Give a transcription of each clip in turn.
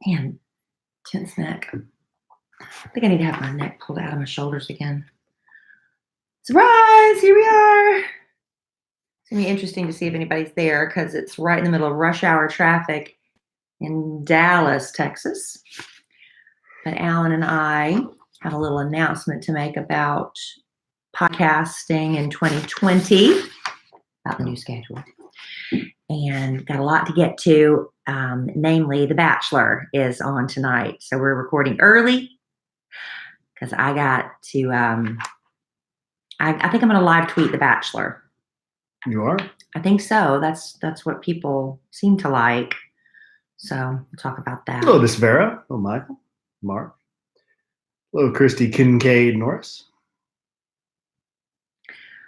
Man, tense neck. I think I need to have my neck pulled out of my shoulders again. Surprise! Here we are. It's going to be interesting to see if anybody's there because it's right in the middle of rush hour traffic in Dallas, Texas. But Alan and I have a little announcement to make about podcasting in 2020, about the new schedule. And got a lot to get to. Namely, The Bachelor is on tonight. So we're recording early because I got to, I think I'm going to live tweet The Bachelor. You are? I think so. That's what people seem to like. So we'll talk about that. Hello, Miss Vera. Hello, Michael. Mark. Hello, Christy Kincaid Norris.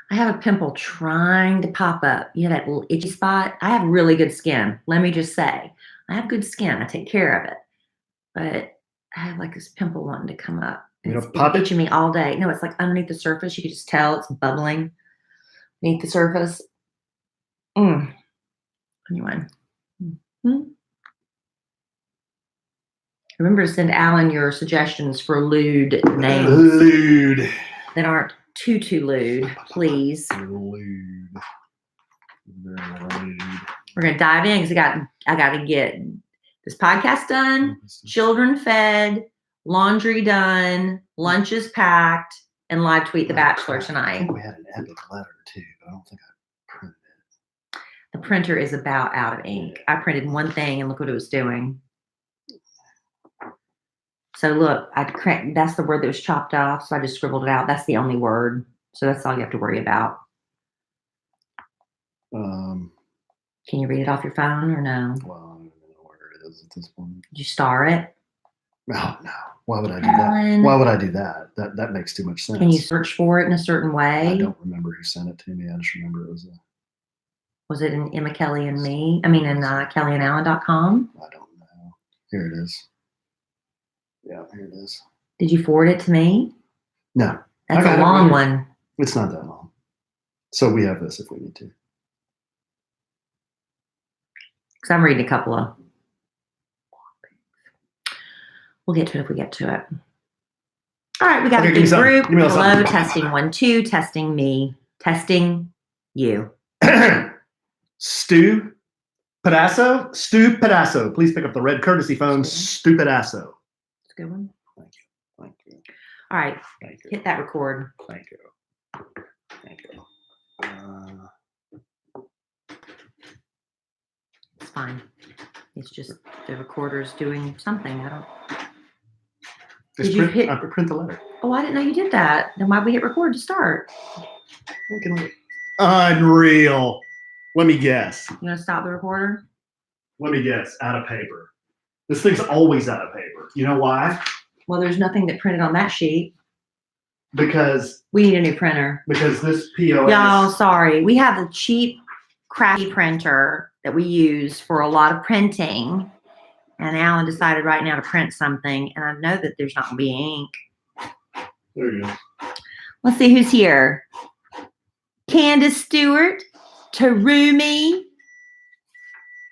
I have a pimple trying to pop up. You know that little itchy spot? I have really good skin. Let me just say. I have good skin. I take care of it. But I have like this pimple wanting to come up. You It's know, pop it? itching me all day. No, it's like underneath the surface. You can just tell it's bubbling beneath the surface. Anyway. Remember to send Alan your suggestions for lewd names. Lewd. That aren't too lewd, please. Lewd. Very lewd. We're gonna dive in because I got to get this podcast done, children fed, laundry done, lunches packed, and live tweet The Bachelor I tonight. think we had an epic letter too, but I don't think I printed it. The printer is about out of ink. I printed one thing and look what it was doing. So look, that's the word that was chopped off. So I just scribbled it out. That's the only word. So that's all you have to worry about. Can you read it off your phone or no? Well, I don't even know where it is at this point. Did you star it? No. Why would I do that? Why would I do that? That makes too much sense. Can you search for it in a certain way? I don't remember who sent it to me. I just remember it was Was it in Emma Kelly and me? I mean, in kellyandallen.com? I don't know. Here it is. Yeah, here it is. Did you forward it to me? No. That's a long one. It's not that long. So we have this if we need to. Because I'm reading a couple of. We'll get to it if we get to it. All right, we got a big group. Hello, testing 1, 2, testing me, testing you. Stu Pedasso. Please pick up the red courtesy phone. Stu Pedasso. That's a good one. Thank you. All right, Thank you. hit that record. Thank you. It's fine. It's just the recorder's doing something. I don't. I print the letter. Oh, I didn't know you did that. Then why'd we hit record to start? Unreal. Let me guess. You want to stop the recorder? Let me guess. Out of paper. This thing's always out of paper. You know why? Well, there's nothing that printed on that sheet. Because we need a new printer. Because this POS. Y'all, sorry. We have the cheap, crappy printer that we use for a lot of printing. And Alan decided right now to print something. And I know that there's not going to be ink. There you go. Let's see who's here. Candace Stewart, Tarumi,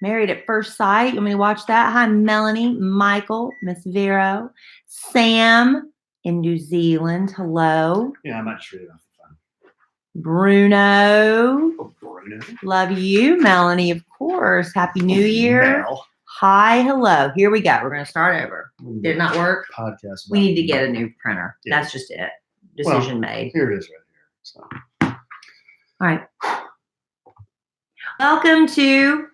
Married at First Sight. You want me to watch that? Hi, Melanie, Michael, Miss Vero, Sam in New Zealand. Hello. Yeah, I might just read it off the phone. Bruno. Oh, Bruno. Love you. Melanie, of course. Happy New Year. Mel. Hi, hello. Here we go. We're going to start over. Did it not work? Podcast. We need to get a new printer. Yeah. That's just it. Decision made. Here it is right here. So. All right. Welcome to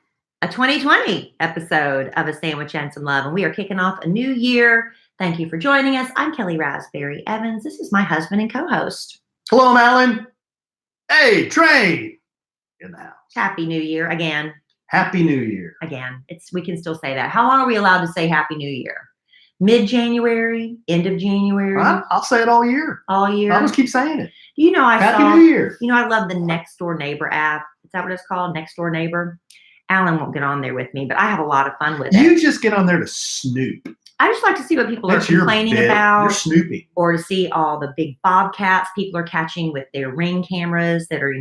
a 2020 episode of A Sandwich and Some Love. And we are kicking off a new year. Thank you for joining us. I'm Kelly Raspberry Evans. This is my husband and co-host. Hello, I'm Alan. Hey, Trey. In the house. Happy New Year again. Happy New Year. Again. We can still say that. How long are we allowed to say Happy New Year? Mid-January? End of January? I'll say it all year. All year? I'll just keep saying it. You know, Happy New Year. You know, I love the Next Door Neighbor app. Is that what it's called? Next Door Neighbor? Alan won't get on there with me, but I have a lot of fun with it. You just get on there to snoop. I just like to see what people That's are complaining about. You're snooping. Or to see all the big bobcats people are catching with their Ring cameras that are,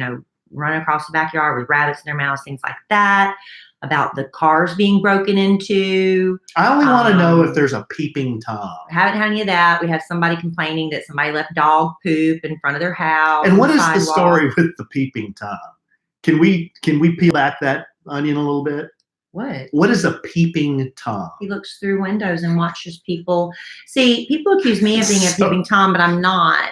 running across the backyard with rabbits in their mouths, things like that. about the cars being broken into. I only want to know if there's a peeping Tom. Haven't had any of that. We have somebody complaining that somebody left dog poop in front of their house. And what is the story with the peeping Tom? Can we peel back that onion a little bit? What is a peeping Tom? He looks through windows and watches people. See, people accuse me of being a peeping Tom, but I'm not.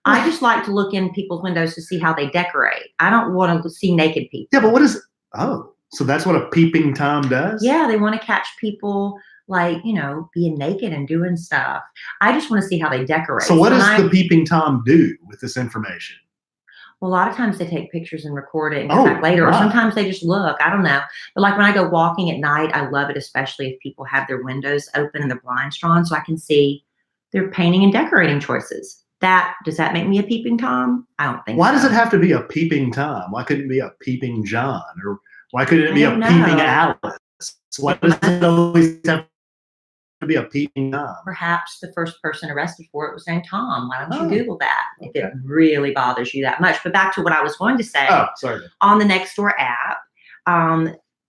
I just like to look in people's windows to see how they decorate. I don't want to see naked people. Yeah, but what is? Oh, so that's what a peeping Tom does? Yeah, they want to catch people like, being naked and doing stuff. I just want to see how they decorate. So what does the peeping Tom do with this information? Well, a lot of times they take pictures and record it and come back later, or sometimes they just look. I don't know. But like when I go walking at night, I love it, especially if people have their windows open and their blinds drawn so I can see their painting and decorating choices. Does that make me a peeping Tom? I don't think so. Why does it have to be a peeping Tom? Why couldn't it be a peeping John? Or why couldn't it be a peeping Alice? Why does it always have to be a peeping Tom? Perhaps the first person arrested for it was named Tom. Why don't you Google that if it really bothers you that much? But back to what I was going to say. Oh, sorry. On the Nextdoor app,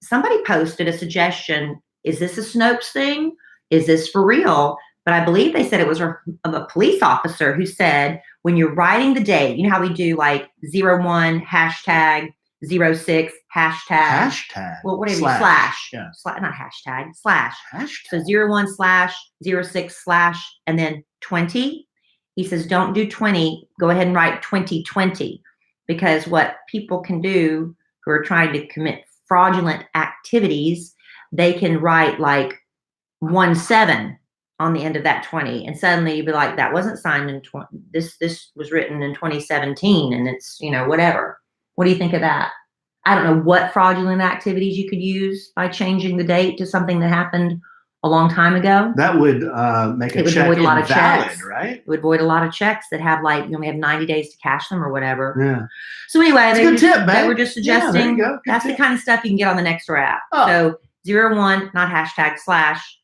somebody posted a suggestion. Is this a Snopes thing? Is this for real? But I believe they said it was of a police officer who said, when you're writing the date, you know how we do like 01 hashtag 06 hashtag. Well, whatever, slash. Yeah. Not hashtag, slash. So 01 slash 06 slash and then 20. He says, don't do 20. Go ahead and write 2020, because what people can do who are trying to commit fraudulent activities, they can write like 17 on the end of that 20, and suddenly you'd be like, that wasn't signed in this was written in 2017, and it's whatever. What do you think of that? I don't know what fraudulent activities you could use by changing the date to something that happened a long time ago. That would make a check void a lot of checks, right? It would void a lot of checks that have like you only have 90 days to cash them or whatever. Yeah. So anyway, they were just suggesting that's the kind of stuff you can get on the Nextdoor app. So 01, not hashtag, slash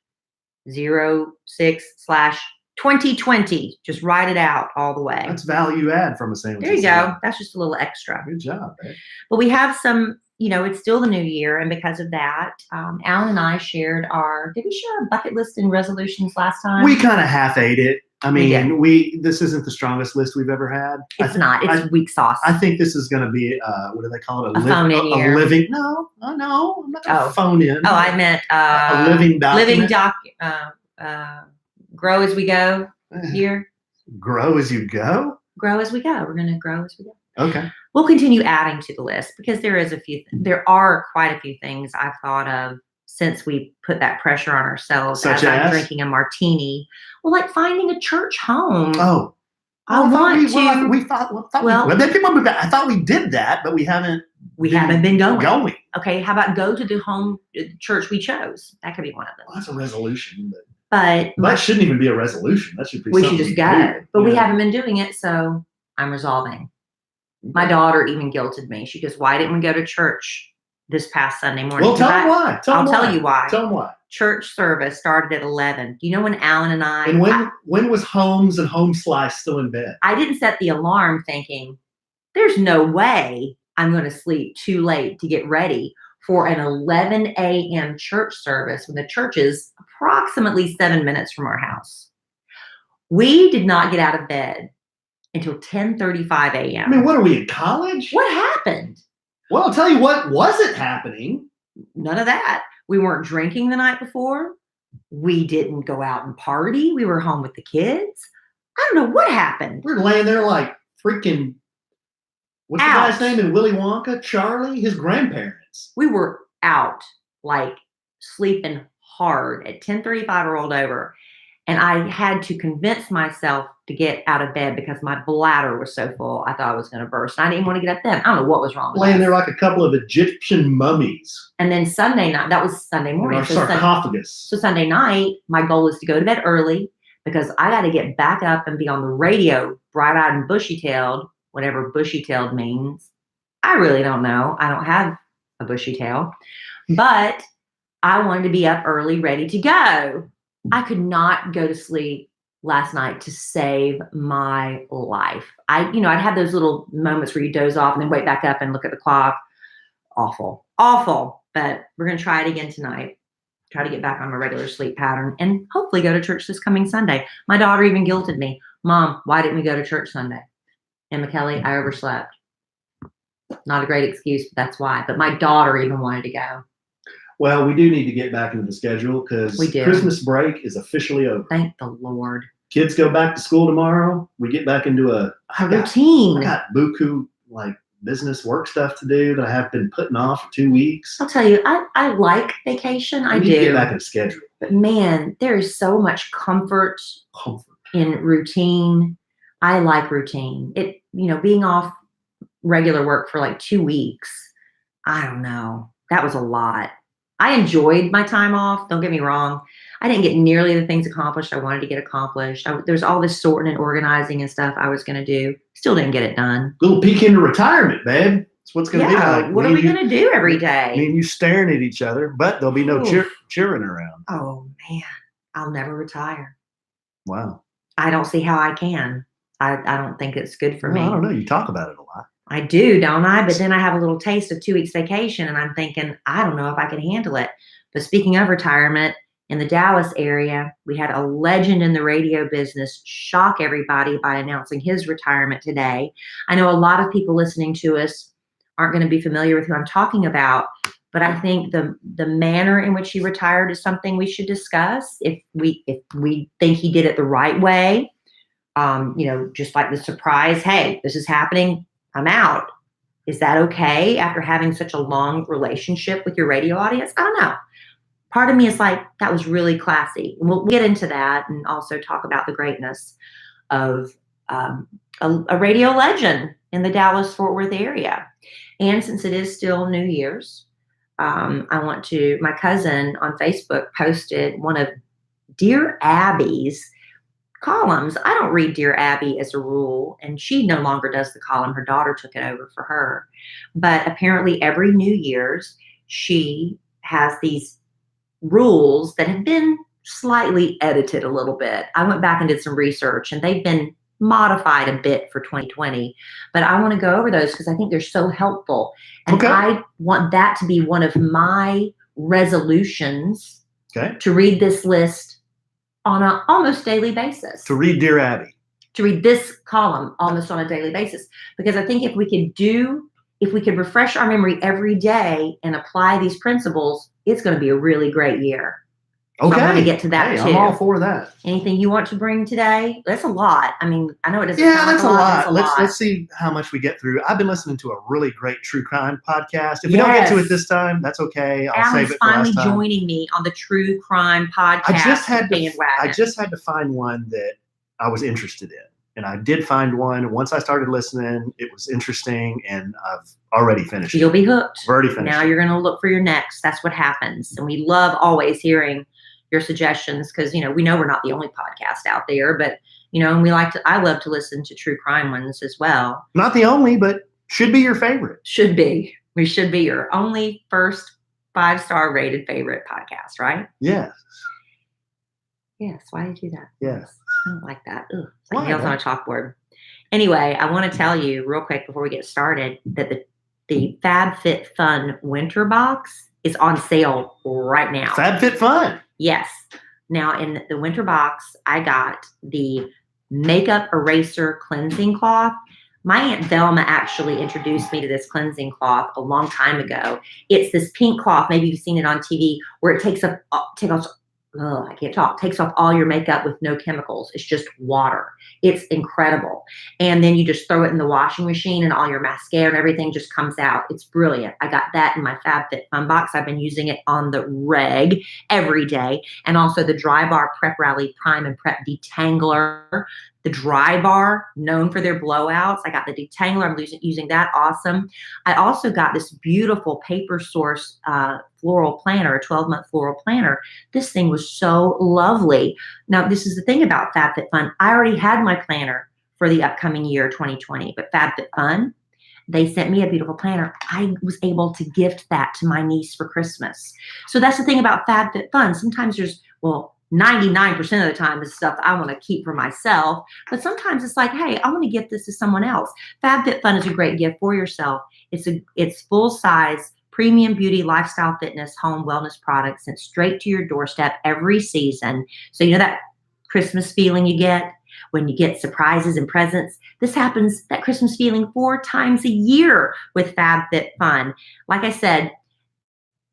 06 slash 2020. Just write it out all the way. That's value add from a sandwich. There you go. That's just a little extra. Good job, babe. But we have some, it's still the new year. And because of that, Alan and I shared did we share our bucket list and resolutions last time? We kind of half ate it. I mean, this isn't the strongest list we've ever had. It's not. It's weak sauce. I think this is going to be, what do they call it? A phone-in year. Living. No, I'm not going to phone in. Oh, I meant a living document. Grow as we go here. Grow as you go? Grow as we go. We're going to grow as we go. Okay. We'll continue adding to the list because there are quite a few things I've thought of since we put that pressure on ourselves. Such as I'm drinking a martini. Well, like finding a church home. Oh. I thought we did that, but we haven't. We haven't been going. Okay. How about go to the home church we chose? That could be one of them. Well, that's a resolution, but that shouldn't even be a resolution. That should be. We should just go. But we haven't been doing it, so I'm resolving. My daughter even guilted me. She goes, "Why didn't we go to church this past Sunday morning?" Well, tell them why. I'll tell you why. Tell them why. Church service started at 11. Do you know when Alan and I? And when was Holmes and Home Slice still in bed? I didn't set the alarm thinking, there's no way I'm going to sleep too late to get ready for an 11 a.m. church service when the church is approximately 7 minutes from our house. We did not get out of bed until 10:35 a.m. I mean, what are we in college? What happened? Well, I'll tell you what wasn't happening. None of that. We weren't drinking the night before. We didn't go out and party. We were home with the kids. I don't know what happened. We're laying there like freaking, what's the guy's name in Willy Wonka? Charlie? His grandparents. We were out, like sleeping hard at 10:35 I rolled over. And I had to convince myself to get out of bed because my bladder was so full. I thought I was going to burst. I didn't even want to get up then. I don't know what was wrong with laying there like a couple of Egyptian mummies. And then Sunday night, that was Sunday morning. Our sarcophagus. So Sunday night, my goal is to go to bed early because I got to get back up and be on the radio, bright-eyed and bushy-tailed, whatever bushy-tailed means. I really don't know. I don't have a bushy tail. But I wanted to be up early, ready to go. I could not go to sleep last night to save my life. I'd have those little moments where you doze off and then wake back up and look at the clock. Awful. but we're going to try it again tonight. Try to get back on my regular sleep pattern and hopefully go to church this coming Sunday. My daughter even guilted me. Mom, why didn't we go to church Sunday? And McKelly, I overslept. Not a great excuse, but that's why. But my daughter even wanted to go. Well, we do need to get back into the schedule because Christmas break is officially over. Thank the Lord. Kids go back to school tomorrow. We get back into a routine. I got buku business work stuff to do that I have been putting off for 2 weeks. I'll tell you, I like vacation. I do. Get back in the schedule. But man, there is so much comfort in routine. I like routine. Being off regular work for like 2 weeks, I don't know. That was a lot. I enjoyed my time off. Don't get me wrong. I didn't get nearly the things accomplished I wanted to get accomplished. There's all this sorting and organizing and stuff I was going to do. Still didn't get it done. Little peek into retirement, babe. That's what's going to be like. What are we going to do every day? Me and you staring at each other, but there'll be no cheering around. Oh, man. I'll never retire. Wow. I don't see how I can. I don't think it's good for me. I don't know. You talk about it a lot. I do, don't I? But then I have a little taste of 2 weeks vacation and I'm thinking, I don't know if I can handle it. But speaking of retirement, in the Dallas area, we had a legend in the radio business shock everybody by announcing his retirement today. I know a lot of people listening to us aren't going to be familiar with who I'm talking about, but I think the manner in which he retired is something we should discuss. If we think he did it the right way, just like the surprise, hey, this is happening, I'm out. Is that okay after having such a long relationship with your radio audience? I don't know. Part of me is like, that was really classy. And we'll get into that and also talk about the greatness of a radio legend in the Dallas-Fort Worth area. And since it is still New Year's, my cousin on Facebook posted one of Dear Abby's columns. I don't read Dear Abby as a rule, and she no longer does the column. Her daughter took it over for her. But apparently every New Year's, she has these rules that have been slightly edited a little bit. I went back and did some research, and they've been modified a bit for 2020. But I want to go over those because I think they're so helpful. And I want that to be one of my resolutions to read this list on an almost daily basis. To read Dear Abby. To read this column almost on a daily basis. Because I think if we could refresh our memory every day and apply these principles, it's going to be a really great year. Okay. So I want to get to that too. I'm all for that. Anything you want to bring today? That's a lot. I mean, I know it doesn't sound like a lot. Let's see how much we get through. I've been listening to a really great true crime podcast. If we don't get to it this time, that's okay. I'll save it for last time. Alan's finally joining me on the true crime podcast bandwagon. I just had to find one that I was interested in. And I did find one. Once I started listening, it was interesting, and I've already finished it. You'll be hooked. I've already finished Now you're going to look for your next. That's what happens. And we love always hearing your suggestions because, we know we're not the only podcast out there, but, and I love to listen to true crime ones as well. Not the only, but should be your favorite. Should be. We should be your only first 5-star rated favorite podcast, right? Yes. Yes. Why did you do that? Yes. I don't like that. Ugh, it's like nails on a chalkboard. Anyway, I want to tell you real quick before we get started that the FabFitFun winter box is on sale right now. FabFitFun? Yes. Now, in the winter box, I got the makeup eraser cleansing cloth. My Aunt Velma actually introduced me to this cleansing cloth a long time ago. It's this pink cloth. Maybe you've seen it on TV where it takes off all your makeup with no chemicals. It's just water. It's incredible. And then you just throw it in the washing machine and all your mascara and everything just comes out. It's brilliant. I got that in my FabFitFun box. I've been using it on the reg every day. And also the Dry Bar Prep Rally Prime and Prep Detangler. The Dry Bar, known for their blowouts. I got the detangler. I'm using that. Awesome. I also got this beautiful Paper Source floral planner, a 12-month floral planner. This thing was so lovely. Now, this is the thing about FabFitFun. I already had my planner for the upcoming year, 2020, but FabFitFun, they sent me a beautiful planner. I was able to gift that to my niece for Christmas. So that's the thing about FabFitFun. Sometimes 99% of the time is stuff I want to keep for myself, but sometimes it's like, hey, I want to gift this to someone else. FabFitFun is a great gift for yourself. It's full size premium beauty, lifestyle, fitness, home, wellness products sent straight to your doorstep every season. So you know that Christmas feeling you get when you get surprises and presents? This happens, that Christmas feeling, 4 times a year with FabFitFun. Like I said,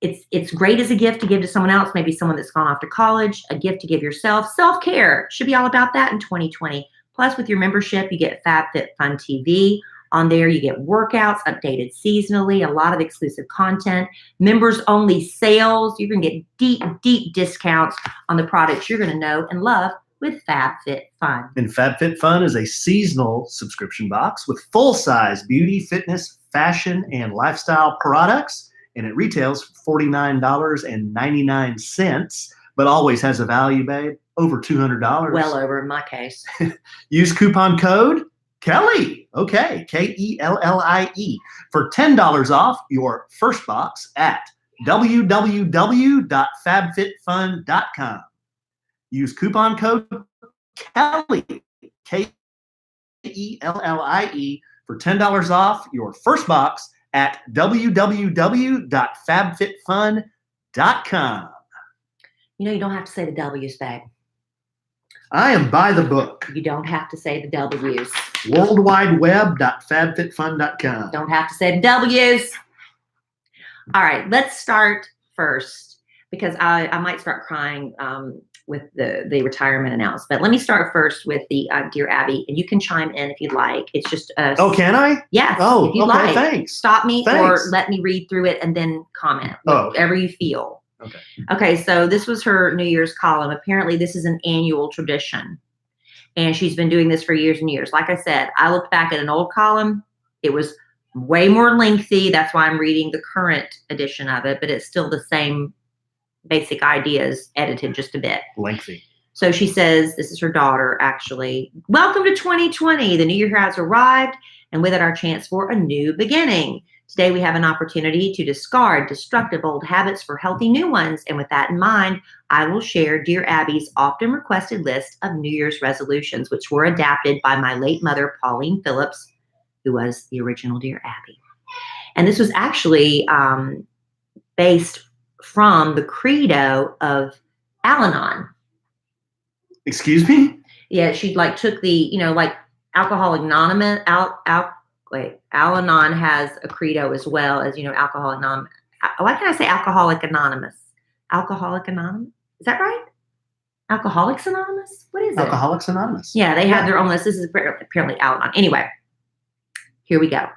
it's great as a gift to give to someone else, maybe someone that's gone off to college, a gift to give yourself. Self-care should be all about that in 2020. Plus, with your membership, you get FabFitFun TV. On there, you get workouts updated seasonally, a lot of exclusive content, members-only sales. You can get deep, deep discounts on the products you're going to know and love with FabFitFun. And FabFitFun is a seasonal subscription box with full-size beauty, fitness, fashion, and lifestyle products. And it retails for $49.99, but always has a value, babe, over $200. Well over in my case. Use coupon code Kelly, okay, Kellie, for $10 off your first box at www.fabfitfun.com. Use coupon code Kelly, Kellie, for $10 off your first box at www.fabfitfun.com. You know, you don't have to say the W's, babe. I am by the book. You don't have to say the W's. worldwideweb.fabfitfun.com. Don't have to say the W's. All right, let's start first because I might start crying with the retirement announcement. Let me start first with the Dear Abby, and you can chime in if you'd like. It's just oh, can I? Yes. Oh, if you'd okay. like. Thanks. Stop me Thanks. or let me read through it and then comment. Oh, Whatever you feel. Okay. Okay. So this was her New Year's column. Apparently, this is an annual tradition, and she's been doing this for years and years. Like I said, I looked back at an old column. It was way more lengthy. That's why I'm reading the current edition of it, but it's still the same basic ideas, edited just a bit. Lengthy. So she says, this is her daughter, actually. Welcome to 2020. The new year has arrived, and with it, our chance for a new beginning. Today, we have an opportunity to discard destructive old habits for healthy new ones. And with that in mind, I will share Dear Abby's often requested list of New Year's resolutions, which were adapted by my late mother, Pauline Phillips, who was the original Dear Abby. And this was actually based from the credo of Al-Anon. Excuse me? Yeah, she like took the, like Alcoholics Anonymous, Al-Anon has a credo as well as, Alcoholics Anonymous. Why can't I say Alcoholics Anonymous? Alcoholics Anonymous? Is that right? Alcoholics Anonymous? What is it? Alcoholics Anonymous. Yeah, they have their own list. This is apparently Al-Anon. Anyway, here we go.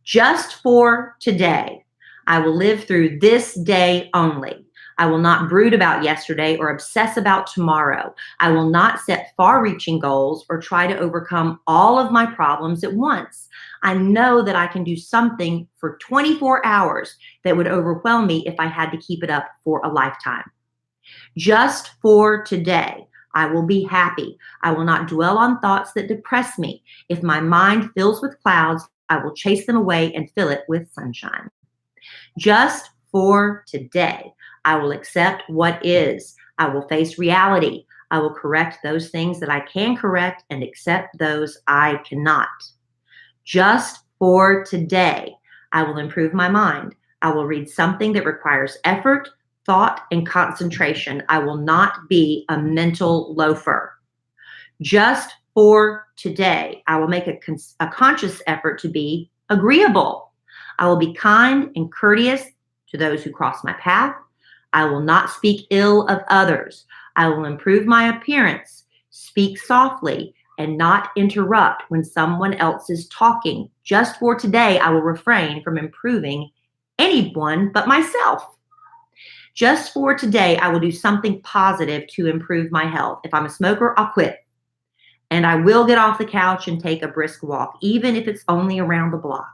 Just for today, I will live through this day only. I will not brood about yesterday or obsess about tomorrow. I will not set far-reaching goals or try to overcome all of my problems at once. I know that I can do something for 24 hours that would overwhelm me if I had to keep it up for a lifetime. Just for today, I will be happy. I will not dwell on thoughts that depress me. If my mind fills with clouds, I will chase them away and fill it with sunshine. Just for today, I will accept what is. I will face reality. I will correct those things that I can correct and accept those I cannot. Just for today, I will improve my mind. I will read something that requires effort, thought, and concentration. I will not be a mental loafer. Just for today, I will make a conscious effort to be agreeable. I will be kind and courteous to those who cross my path. I will not speak ill of others. I will improve my appearance, speak softly, and not interrupt when someone else is talking. Just for today, I will refrain from improving anyone but myself. Just for today, I will do something positive to improve my health. If I'm a smoker, I'll quit. And I will get off the couch and take a brisk walk, even if it's only around the block.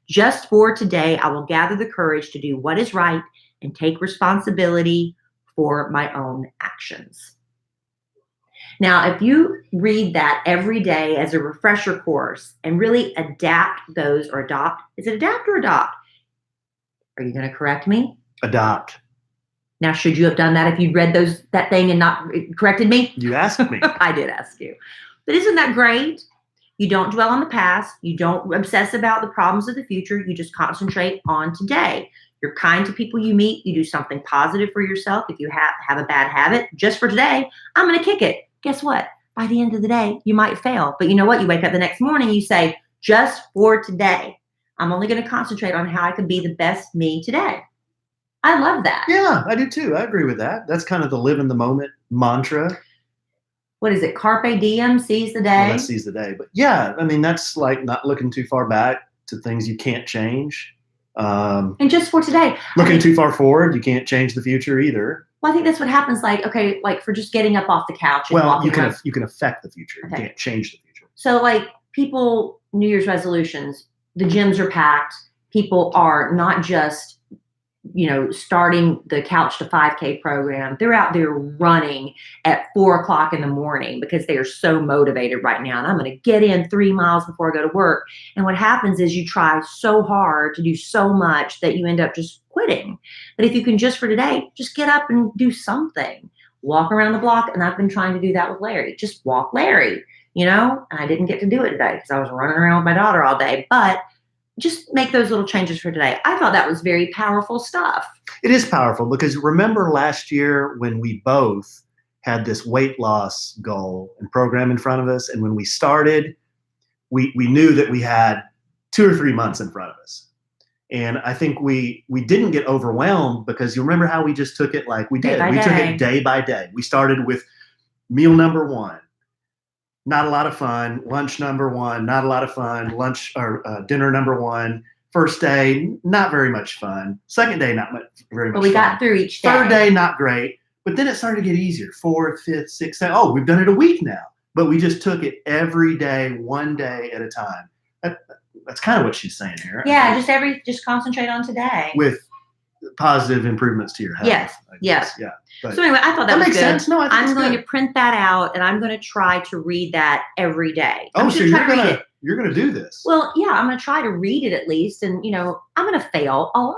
Just for today, I will gather the courage to do what is right and take responsibility for my own actions. Now, if you read that every day as a refresher course and really adapt those or adopt, is it adapt or adopt? Are you going to correct me? Adopt. Now, should you have done that if you read that thing and not corrected me? You asked me. I did ask you. But isn't that great? You don't dwell on the past. You don't obsess about the problems of the future. You just concentrate on today. You're kind to people you meet. You do something positive for yourself. If you have a bad habit, just for today, I'm going to kick it. Guess what? By the end of the day, you might fail. But you know what? You wake up the next morning, you say, just for today, I'm only going to concentrate on how I can be the best me today. I love that. Yeah, I do too. I agree with that. That's kind of the live in the moment mantra. What is it? Carpe diem, seize the day. Well, that seize the day. But yeah, I mean, that's like not looking too far back to things you can't change. And just for today. Looking too far forward, you can't change the future either. Well, I think that's what happens. Like, okay, like for just getting up off the couch. And Well, walking around. you can affect the future. Okay. You can't change the future. So like people, New Year's resolutions, the gyms are packed. People are not just, starting the Couch to 5K program. They're out there running at 4:00 in the morning because they are so motivated right now. And I'm going to get in 3 miles before I go to work. And what happens is you try so hard to do so much that you end up just quitting. But if you can just for today, just get up and do something. Walk around the block. And I've been trying to do that with Larry. Just walk Larry, and I didn't get to do it today because I was running around with my daughter all day. But just make those little changes for today. I thought that was very powerful stuff. It is powerful because remember last year when we both had this weight loss goal and program in front of us, and when we started, we knew that we had 2 or 3 months in front of us. And I think we didn't get overwhelmed because you remember how we just took it like we did. We took it day by day. We started with meal number 1. Not a lot of fun. Lunch number 1, not a lot of fun. Lunch or dinner number 1. First day, not very much fun. Second day, not very much fun. But we got through each day. Third day, not great. But then it started to get easier. 4th, 5th, 6th, 7th. Oh, we've done it a week now. But we just took it every day, one day at a time. That's kind of what she's saying here. Yeah, just concentrate on today. With positive improvements to your health. Yes. Yeah. But so anyway, I thought that was makes good. sense. No, I think I'm it's going good. to print that out, and I'm going to try to read that every day. Oh, so you're gonna do this? Well, yeah, I'm going to try to read it at least, and I'm going to fail a lot.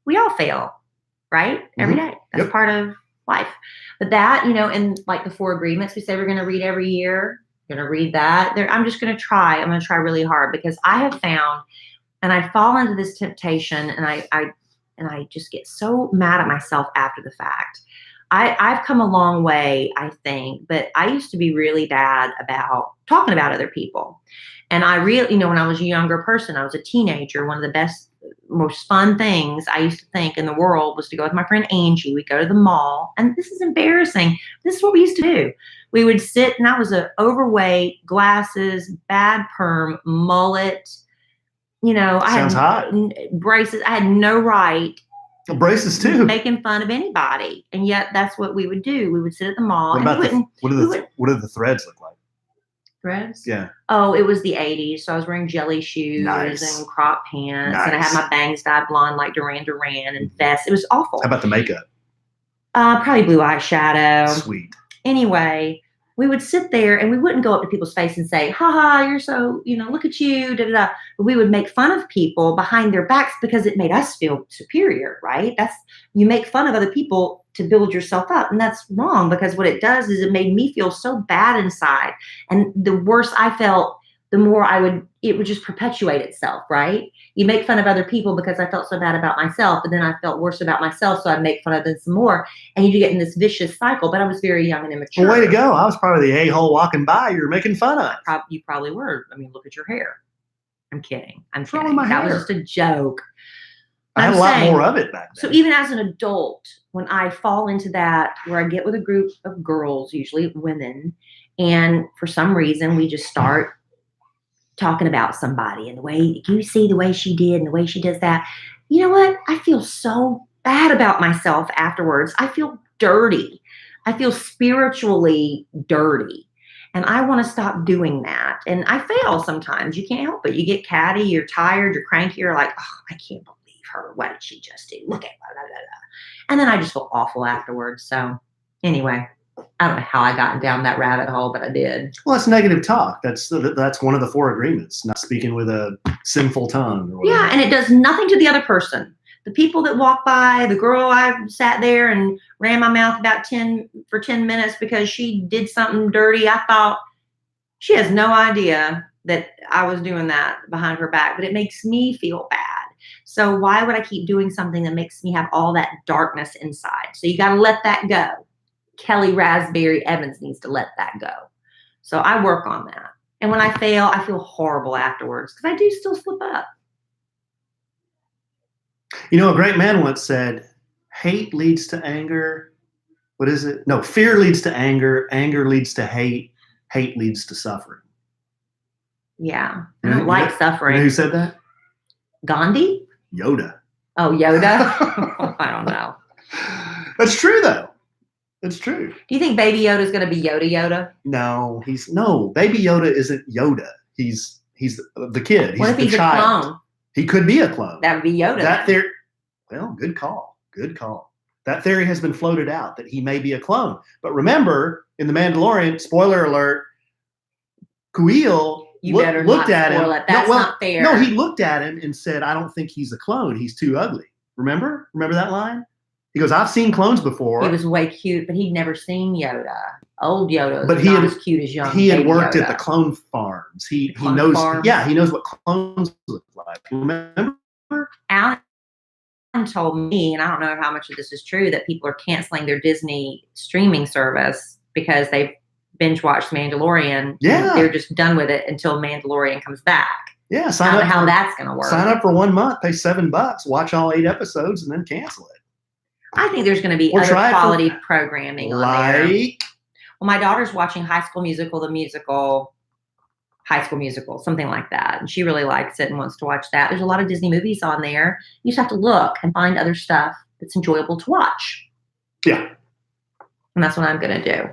We all fail, right? Every day. That's part of life. But that, and like the 4 agreements we say we're going to read every year. Going to read that. I'm just going to try. I'm going to try really hard because I have found, and I fall into this temptation, and I just get so mad at myself after the fact. I've come a long way, I think, but I used to be really bad about talking about other people. And I really, when I was a younger person, I was a teenager, one of the best, most fun things I used to think in the world was to go with my friend Angie. We'd go to the mall, and this is embarrassing. This is what we used to do. We would sit, and I was overweight, glasses, bad perm, mullet. Sounds hot. Braces. I had no right. Braces too. Making fun of anybody, and yet that's what we would do. We would sit at the mall. What do the threads look like? Threads? Yeah. Oh, it was the 80s, so I was wearing jelly shoes and crop pants, and I had my bangs dyed blonde like Duran Duran and vests. It was awful. How about the makeup? Probably blue eyeshadow. Sweet. Anyway, we would sit there and we wouldn't go up to people's face and say, ha ha, you're so, look at you, da da da. But we would make fun of people behind their backs because it made us feel superior, right? You make fun of other people to build yourself up. And that's wrong because what it does is it made me feel so bad inside. And the worse I felt, the more it would just perpetuate itself, right? You make fun of other people because I felt so bad about myself, but then I felt worse about myself, so I'd make fun of them some more, and you get in this vicious cycle. But I was very young and immature. Well, way to go. I was probably the a-hole walking by you were making fun of. You probably were. I mean, look at your hair. I'm kidding. What's wrong with my hair? That was just a joke. I had a lot more of it back then. So even as an adult, when I fall into that, where I get with a group of girls, usually women, and for some reason we just start talking about somebody and the way you see the way she did and the way she does that. You know what? I feel so bad about myself afterwards. I feel dirty. I feel spiritually dirty. And I want to stop doing that. And I fail sometimes. You can't help it. You get catty, you're tired, you're cranky, you're like, oh, I can't believe her. What did she just do? Look at blah, blah, blah, blah. And then I just feel awful afterwards. So anyway, I don't know how I got down that rabbit hole, but I did. Well, it's negative talk. That's one of the 4 agreements, not speaking with a sinful tongue. Or whatever. Yeah, and it does nothing to the other person. The people that walk by, the girl I sat there and ran my mouth for 10 minutes because she did something dirty. I thought she has no idea that I was doing that behind her back, but it makes me feel bad. So why would I keep doing something that makes me have all that darkness inside? So you got to let that go. Kelly Raspberry Evans needs to let that go. So I work on that. And when I fail, I feel horrible afterwards because I do still slip up. You know, a great man once said, hate leads to anger. What is it? No, fear leads to anger. Anger leads to hate. Hate leads to suffering. Yeah. I don't like suffering. You know who said that? Gandhi? Yoda. Oh, Yoda? I don't know. That's true, though. It's true. Do you think Baby Yoda is going to be Yoda? No, Baby Yoda isn't Yoda. He's the kid. He's what if the he's child. a clone? He could be a clone. That would be Yoda. That theory. Well, good call. Good call. That theory has been floated out that he may be a clone. But remember, in The Mandalorian, spoiler alert, Kuiil looked at him. That's not fair. No, he looked at him and said, I don't think he's a clone. He's too ugly. Remember? Remember that line? He goes, I've seen clones before. He was way cute, but he'd never seen Yoda. Old Yoda but was not as cute as young. He had worked Yoda. at the clone farms. He knows. Farms. Yeah, he knows what clones look like. Remember? Alan told me, and I don't know how much of this is true, that people are canceling their Disney streaming service because they've binge watched Mandalorian. Yeah. They're just done with it until Mandalorian comes back. Yeah, I don't know how that's going to work. Sign up for 1 month, pay $7, watch all 8 episodes, and then cancel it. I think there's going to be other quality programming on there. Well, my daughter's watching High School Musical, High School Musical, something like that. And she really likes it and wants to watch that. There's a lot of Disney movies on there. You just have to look and find other stuff that's enjoyable to watch. Yeah. And that's what I'm going to do.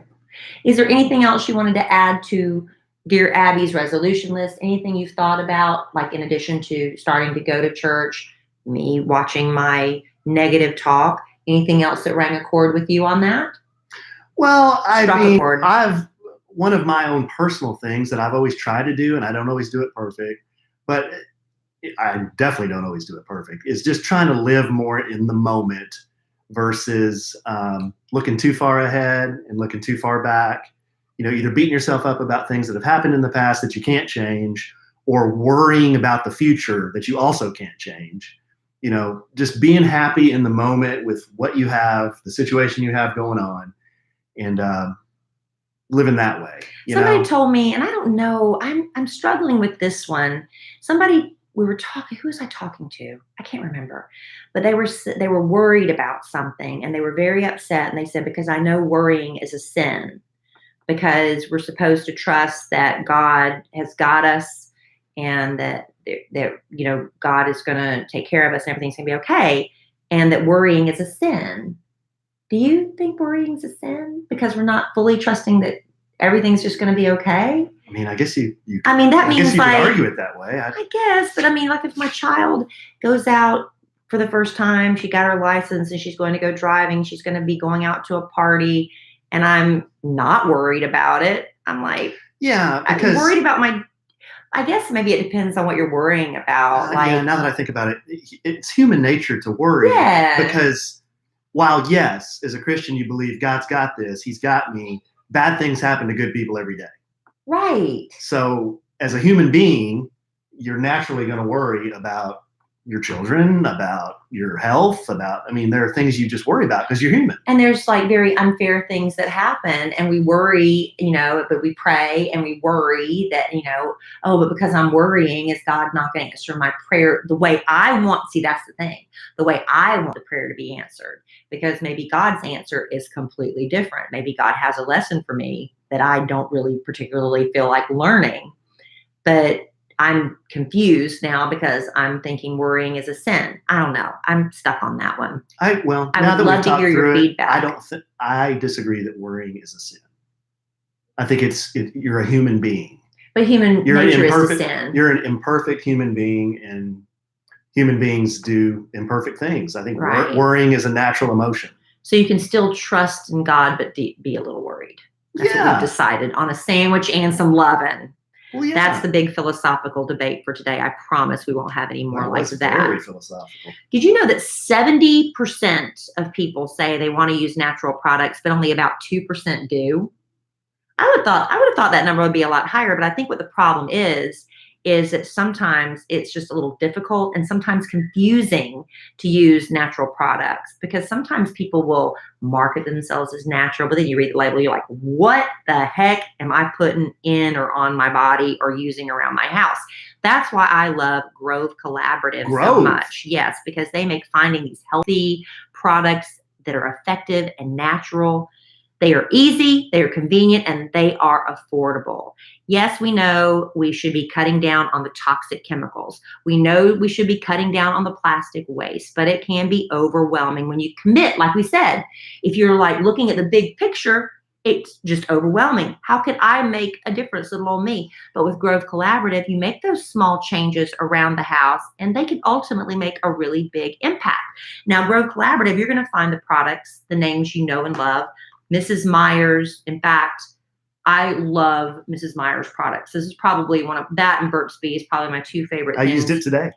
Is there anything else you wanted to add to Dear Abby's resolution list? Anything you've thought about, like in addition to starting to go to church, me watching my negative talk? Anything else that rang a chord with you on that? Well, I've one of my own personal things that I've always tried to do, and I don't always do it perfect, but I definitely don't always do it perfect, is just trying to live more in the moment versus looking too far ahead and looking too far back. You know, either beating yourself up about things that have happened in the past that you can't change, or worrying about the future that you also can't change. You know, just being happy in the moment with what you have, the situation you have going on, and living that way. Somebody told me, and I don't know, I'm struggling with this one. We were talking, who was I talking to? I can't remember. But they were worried about something, and they were very upset. And they said, because I know worrying is a sin, because we're supposed to trust that God has got us, and that you know, God is going to take care of us and everything's going to be okay, and that worrying is a sin. Do you think worrying is a sin because we're not fully trusting that everything's just going to be okay? I mean, I guess you that means you could argue it that way. I guess, but I mean, like if my child goes out for the first time, she got her license and she's going to go driving, she's going to be going out to a party, and I'm not worried about it. I'm like, yeah, because I'm worried about I guess maybe it depends on what you're worrying about. Yeah, now that I think about it, it's human nature to worry. Yeah. Because while, yes, as a Christian, you believe God's got this, he's got me, bad things happen to good people every day. Right. So as a human being, you're naturally going to worry about your children, about your health, there are things you just worry about because you're human. And there's like very unfair things that happen, and we worry, you know, but we pray and we worry that, you know, oh, but because I'm worrying, is God not going to answer my prayer the way I want? See, that's the thing, the way I want the prayer to be answered, because maybe God's answer is completely different. Maybe God has a lesson for me that I don't really particularly feel like learning, but I'm confused now because I'm thinking worrying is a sin. I don't know. I'm stuck on that one. I would love to hear your feedback. I disagree that worrying is a sin. I think you're a human being. But human nature is a sin. You're an imperfect human being, and human beings do imperfect things. I think worrying is a natural emotion. So you can still trust in God, but be a little worried. That's what we've decided on a sandwich and some Lovin. Well, yeah. That's the big philosophical debate for today. I promise we won't have any more like that. Very philosophical. Did you know that 70% of people say they want to use natural products, but only about 2% do? I would have thought that number would be a lot higher, but I think what the problem is is that sometimes it's just a little difficult and sometimes confusing to use natural products, because sometimes people will market themselves as natural, but then you read the label, you're like, what the heck am I putting in or on my body or using around my house? That's why I love Grove Collaborative so much. Yes, because they make finding these healthy products that are effective and natural. They are easy, they are convenient, and they are affordable. Yes, we know we should be cutting down on the toxic chemicals. We know we should be cutting down on the plastic waste, but it can be overwhelming when you commit. Like we said, if you're like looking at the big picture, it's just overwhelming. How could I make a difference, little old me? But with Grove Collaborative, you make those small changes around the house and they can ultimately make a really big impact. Now, Grove Collaborative, you're going to find the products, the names you know and love. Mrs. Meyer's, in fact, I love Mrs. Meyer's products. This is probably one of that, and Burt's Bees, probably my two favorite things. I used it today.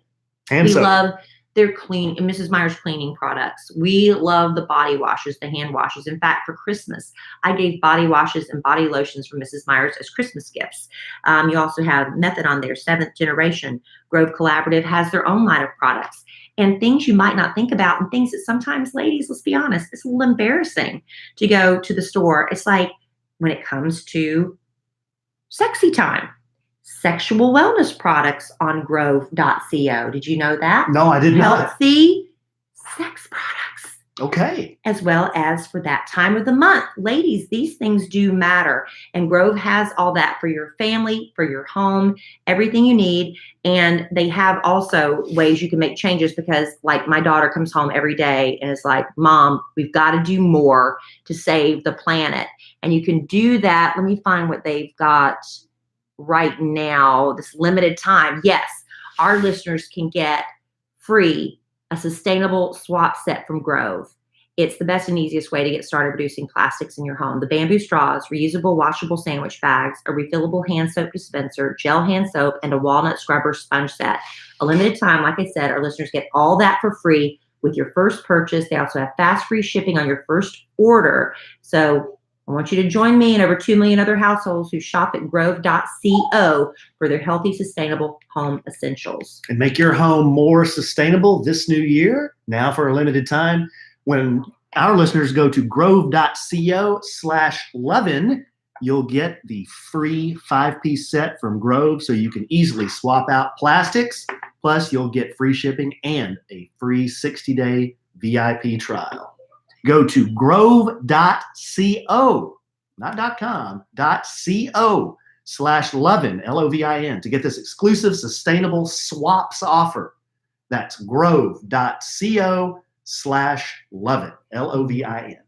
We love their Mrs. Meyer's cleaning products. We love the body washes, the hand washes. In fact, for Christmas, I gave body washes and body lotions from Mrs. Meyer's as Christmas gifts. You also have Method on there, 7th generation. Grove Collaborative has their own line of products and things you might not think about, and things that sometimes, ladies, let's be honest, it's a little embarrassing to go to the store. It's like when it comes to sexy time. Sexual wellness products on grove.co. Did you know that? No, I did not. Healthy sex products. Okay. As well as for that time of the month. Ladies, these things do matter. And Grove has all that for your family, for your home, everything you need. And they have also ways you can make changes, because like my daughter comes home every day and is like, Mom, we've got to do more to save the planet. And you can do that. Let me find what they've got right now, this limited time. Yes, our listeners can get free a sustainable swap set from Grove. It's the best and easiest way to get started reducing plastics in your home. The bamboo straws, reusable washable sandwich bags, a refillable hand soap dispenser, gel hand soap, and a walnut scrubber sponge set. A limited time, like I said, our listeners get all that for free with your first purchase. They also have fast free shipping on your first order. So I want you to join me and over 2 million other households who shop at grove.co for their healthy, sustainable home essentials. And make your home more sustainable this new year, now for a limited time. When our listeners go to grove.co/Lovin, you'll get the free 5-piece set from Grove so you can easily swap out plastics. Plus, you'll get free shipping and a free 60-day VIP trial. Go to grove.co, not .com, .co/Lovin, Lovin, to get this exclusive sustainable swaps offer. That's grove.co/Lovin, Lovin.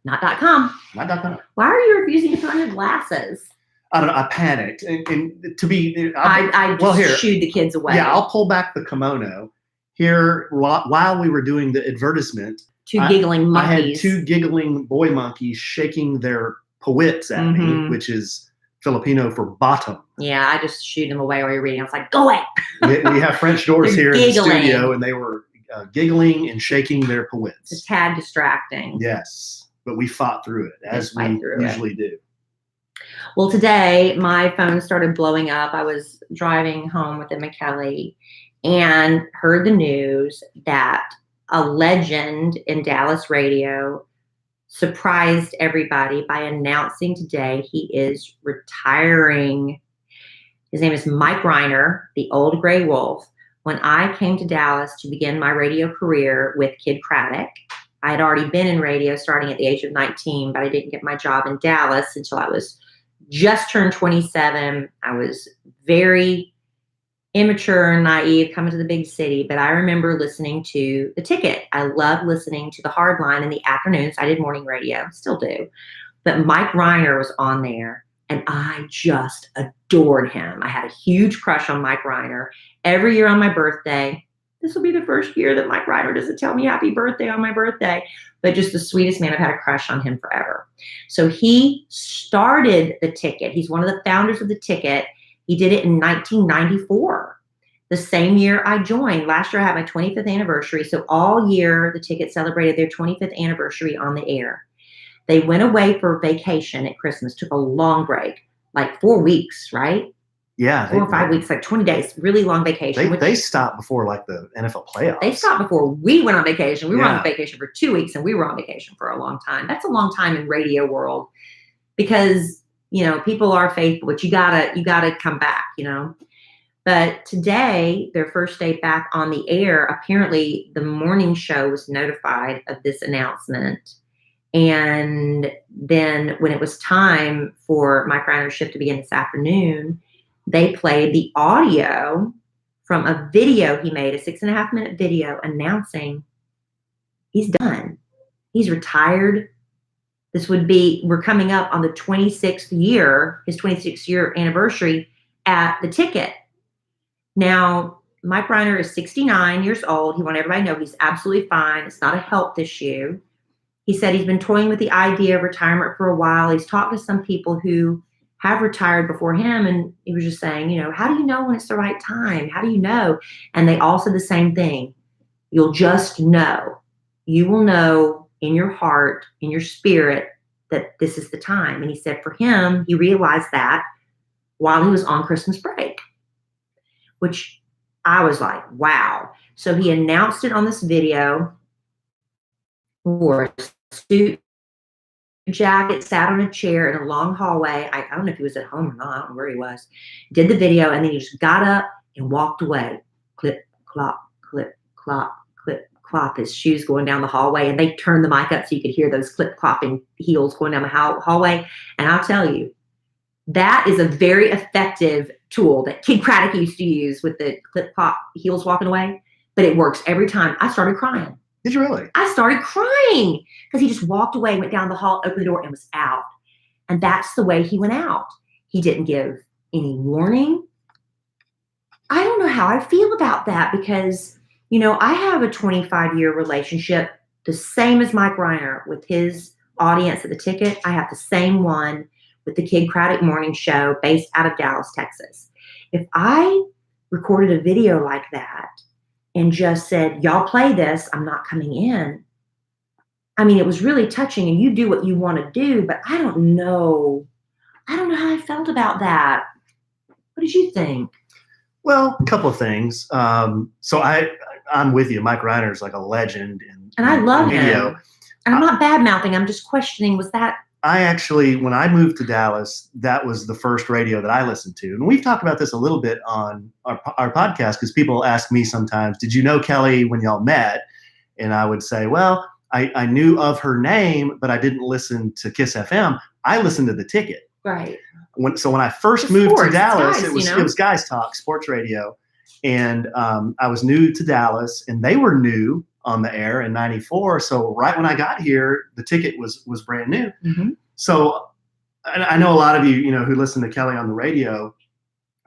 Not .com. Not .com. Why are you refusing to put on your glasses? I don't know. I panicked. And to be, I just shooed the kids away. Yeah, I'll pull back the kimono. Here, while we were doing the advertisement, Two giggling monkeys. I had 2 giggling boy monkeys shaking their pawits at me, which is Filipino for bottom. Yeah, I just shooed them away while you're reading. I was like, go away. We have French doors here giggling. in the studio, and they were giggling and shaking their pawits. It's a tad distracting. Yes, but we fought through it, as we usually do. Well, today my phone started blowing up. I was driving home with Emma Kelly and heard the news that a legend in Dallas radio surprised everybody by announcing today he is retiring. His name is Mike Reiner, the Old Gray Wolf. When I came to Dallas to begin my radio career with Kid TRADOC, I had already been in radio starting at the age of 19, but I didn't get my job in Dallas until I was just turned 27. I was very immature and naive coming to the big city, but I remember listening to The Ticket. I loved listening to the Hardline in the afternoons. I did morning radio, still do. But Mike Reiner was on there, and I just adored him. I had a huge crush on Mike Reiner. Every year on my birthday, this will be the first year that Mike Reiner doesn't tell me happy birthday on my birthday, but just the sweetest man. I've had a crush on him forever. So he started The Ticket. He's one of the founders of The Ticket. He did it in 1994, the same year I joined. Last year I had my 25th anniversary. So all year The Ticket celebrated their 25th anniversary on the air. They went away for vacation at Christmas, took a long break, like 4 weeks, right? Yeah. 4 or 5 weeks, like 20 days, really long vacation. They stopped before like the NFL playoffs. They stopped before we went on vacation. We were Yeah. on vacation for 2 weeks and we were on vacation for a long time. That's a long time in radio world because, you know, people are faithful, but you gotta come back, you know. But today, their first day back on the air, apparently the morning show was notified of this announcement. And then when it was time for Mike Reiner's shift to begin this afternoon, they played the audio from a video he made, a 6.5-minute video announcing he's done. He's retired. We're coming up on the 26th year, his 26th year anniversary at the Ticket. Now, Mike Reiner is 69 years old. He wanted everybody to know he's absolutely fine. It's not a health issue. He said he's been toying with the idea of retirement for a while. He's talked to some people who have retired before him, and he was just saying, you know, how do you know when it's the right time? How do you know? And they all said the same thing. You'll just know. You will know in your heart, in your spirit, that this is the time. And he said for him, he realized that while he was on Christmas break, which I was like, wow. So he announced it on this video, wore a suit jacket, sat on a chair in a long hallway. I don't know if he was at home or not. I don't know where he was. Did the video, and then he just got up and walked away. Clip, clop, clip, clop, clip, clop. His shoes going down the hallway, and they turned the mic up so you could hear those clip clopping heels going down the hallway. And I'll tell you, that is a very effective tool that Kid Craddock used to use with the clip clop heels walking away, but it works every time. I started crying. Did you really? I started crying because he just walked away, went down the hall, opened the door, and was out. And that's the way he went out. He didn't give any warning. I don't know how I feel about that because, you know, I have a 25-year relationship, the same as Mike Reiner with his audience at the Ticket. I have the same one with the Kid Craddock Morning Show based out of Dallas, Texas. If I recorded a video like that and just said, y'all play this, I'm not coming in. I mean, it was really touching, and you do what you want to do, but I don't know how I felt about that. What did you think? Well, a couple of things. So I'm with you. Mike Reiner is like a legend. And I love video. him. And I'm not bad-mouthing. I'm just questioning, was that? I actually, when I moved to Dallas, that was the first radio that I listened to. And we've talked about this a little bit on our podcast because people ask me sometimes, did you know Kelly when y'all met? And I would say, well, I knew of her name, but I didn't listen to Kiss FM. I listened to the Ticket. Right. When I first moved to Dallas, it was Guys Talk, sports radio. And I was new to Dallas, and they were new on the air in '94. So right when I got here, the Ticket was brand new. Mm-hmm. So I know a lot of you, who listen to Kelly on the radio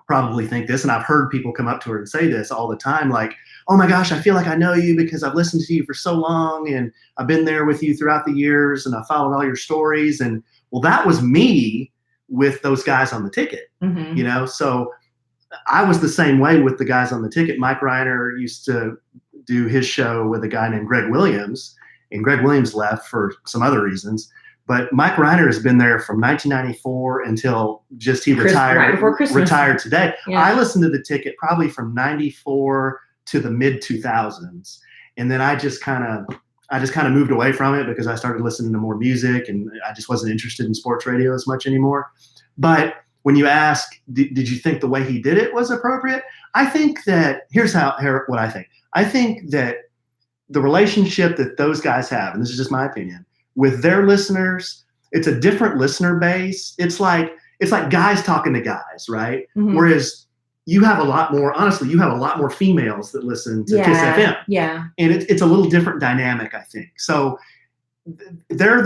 probably think this, and I've heard people come up to her and say this all the time, like, oh my gosh, I feel like I know you because I've listened to you for so long and I've been there with you throughout the years and I followed all your stories. And well, that was me with those guys on the Ticket, Mm-hmm. So I was the same way with the guys on the Ticket. Mike Reiner used to do his show with a guy named Greg Williams, and Greg Williams left for some other reasons. But Mike Reiner has been there from 1994 until just he retired, right before Christmas. Retired today. Yeah. I listened to the Ticket probably from 94 to the mid 2000s. And then I just kind of moved away from it because I started listening to more music and I just wasn't interested in sports radio as much anymore. But when you ask, did you think the way he did it was appropriate? I think that here's what I think. I think that the relationship that those guys have, and this is just my opinion, with their listeners, it's a different listener base. It's like guys talking to guys, right? Mm-hmm. Whereas you have a lot more females that listen to Kiss FM. Yeah. And it's a little different dynamic, I think. So they're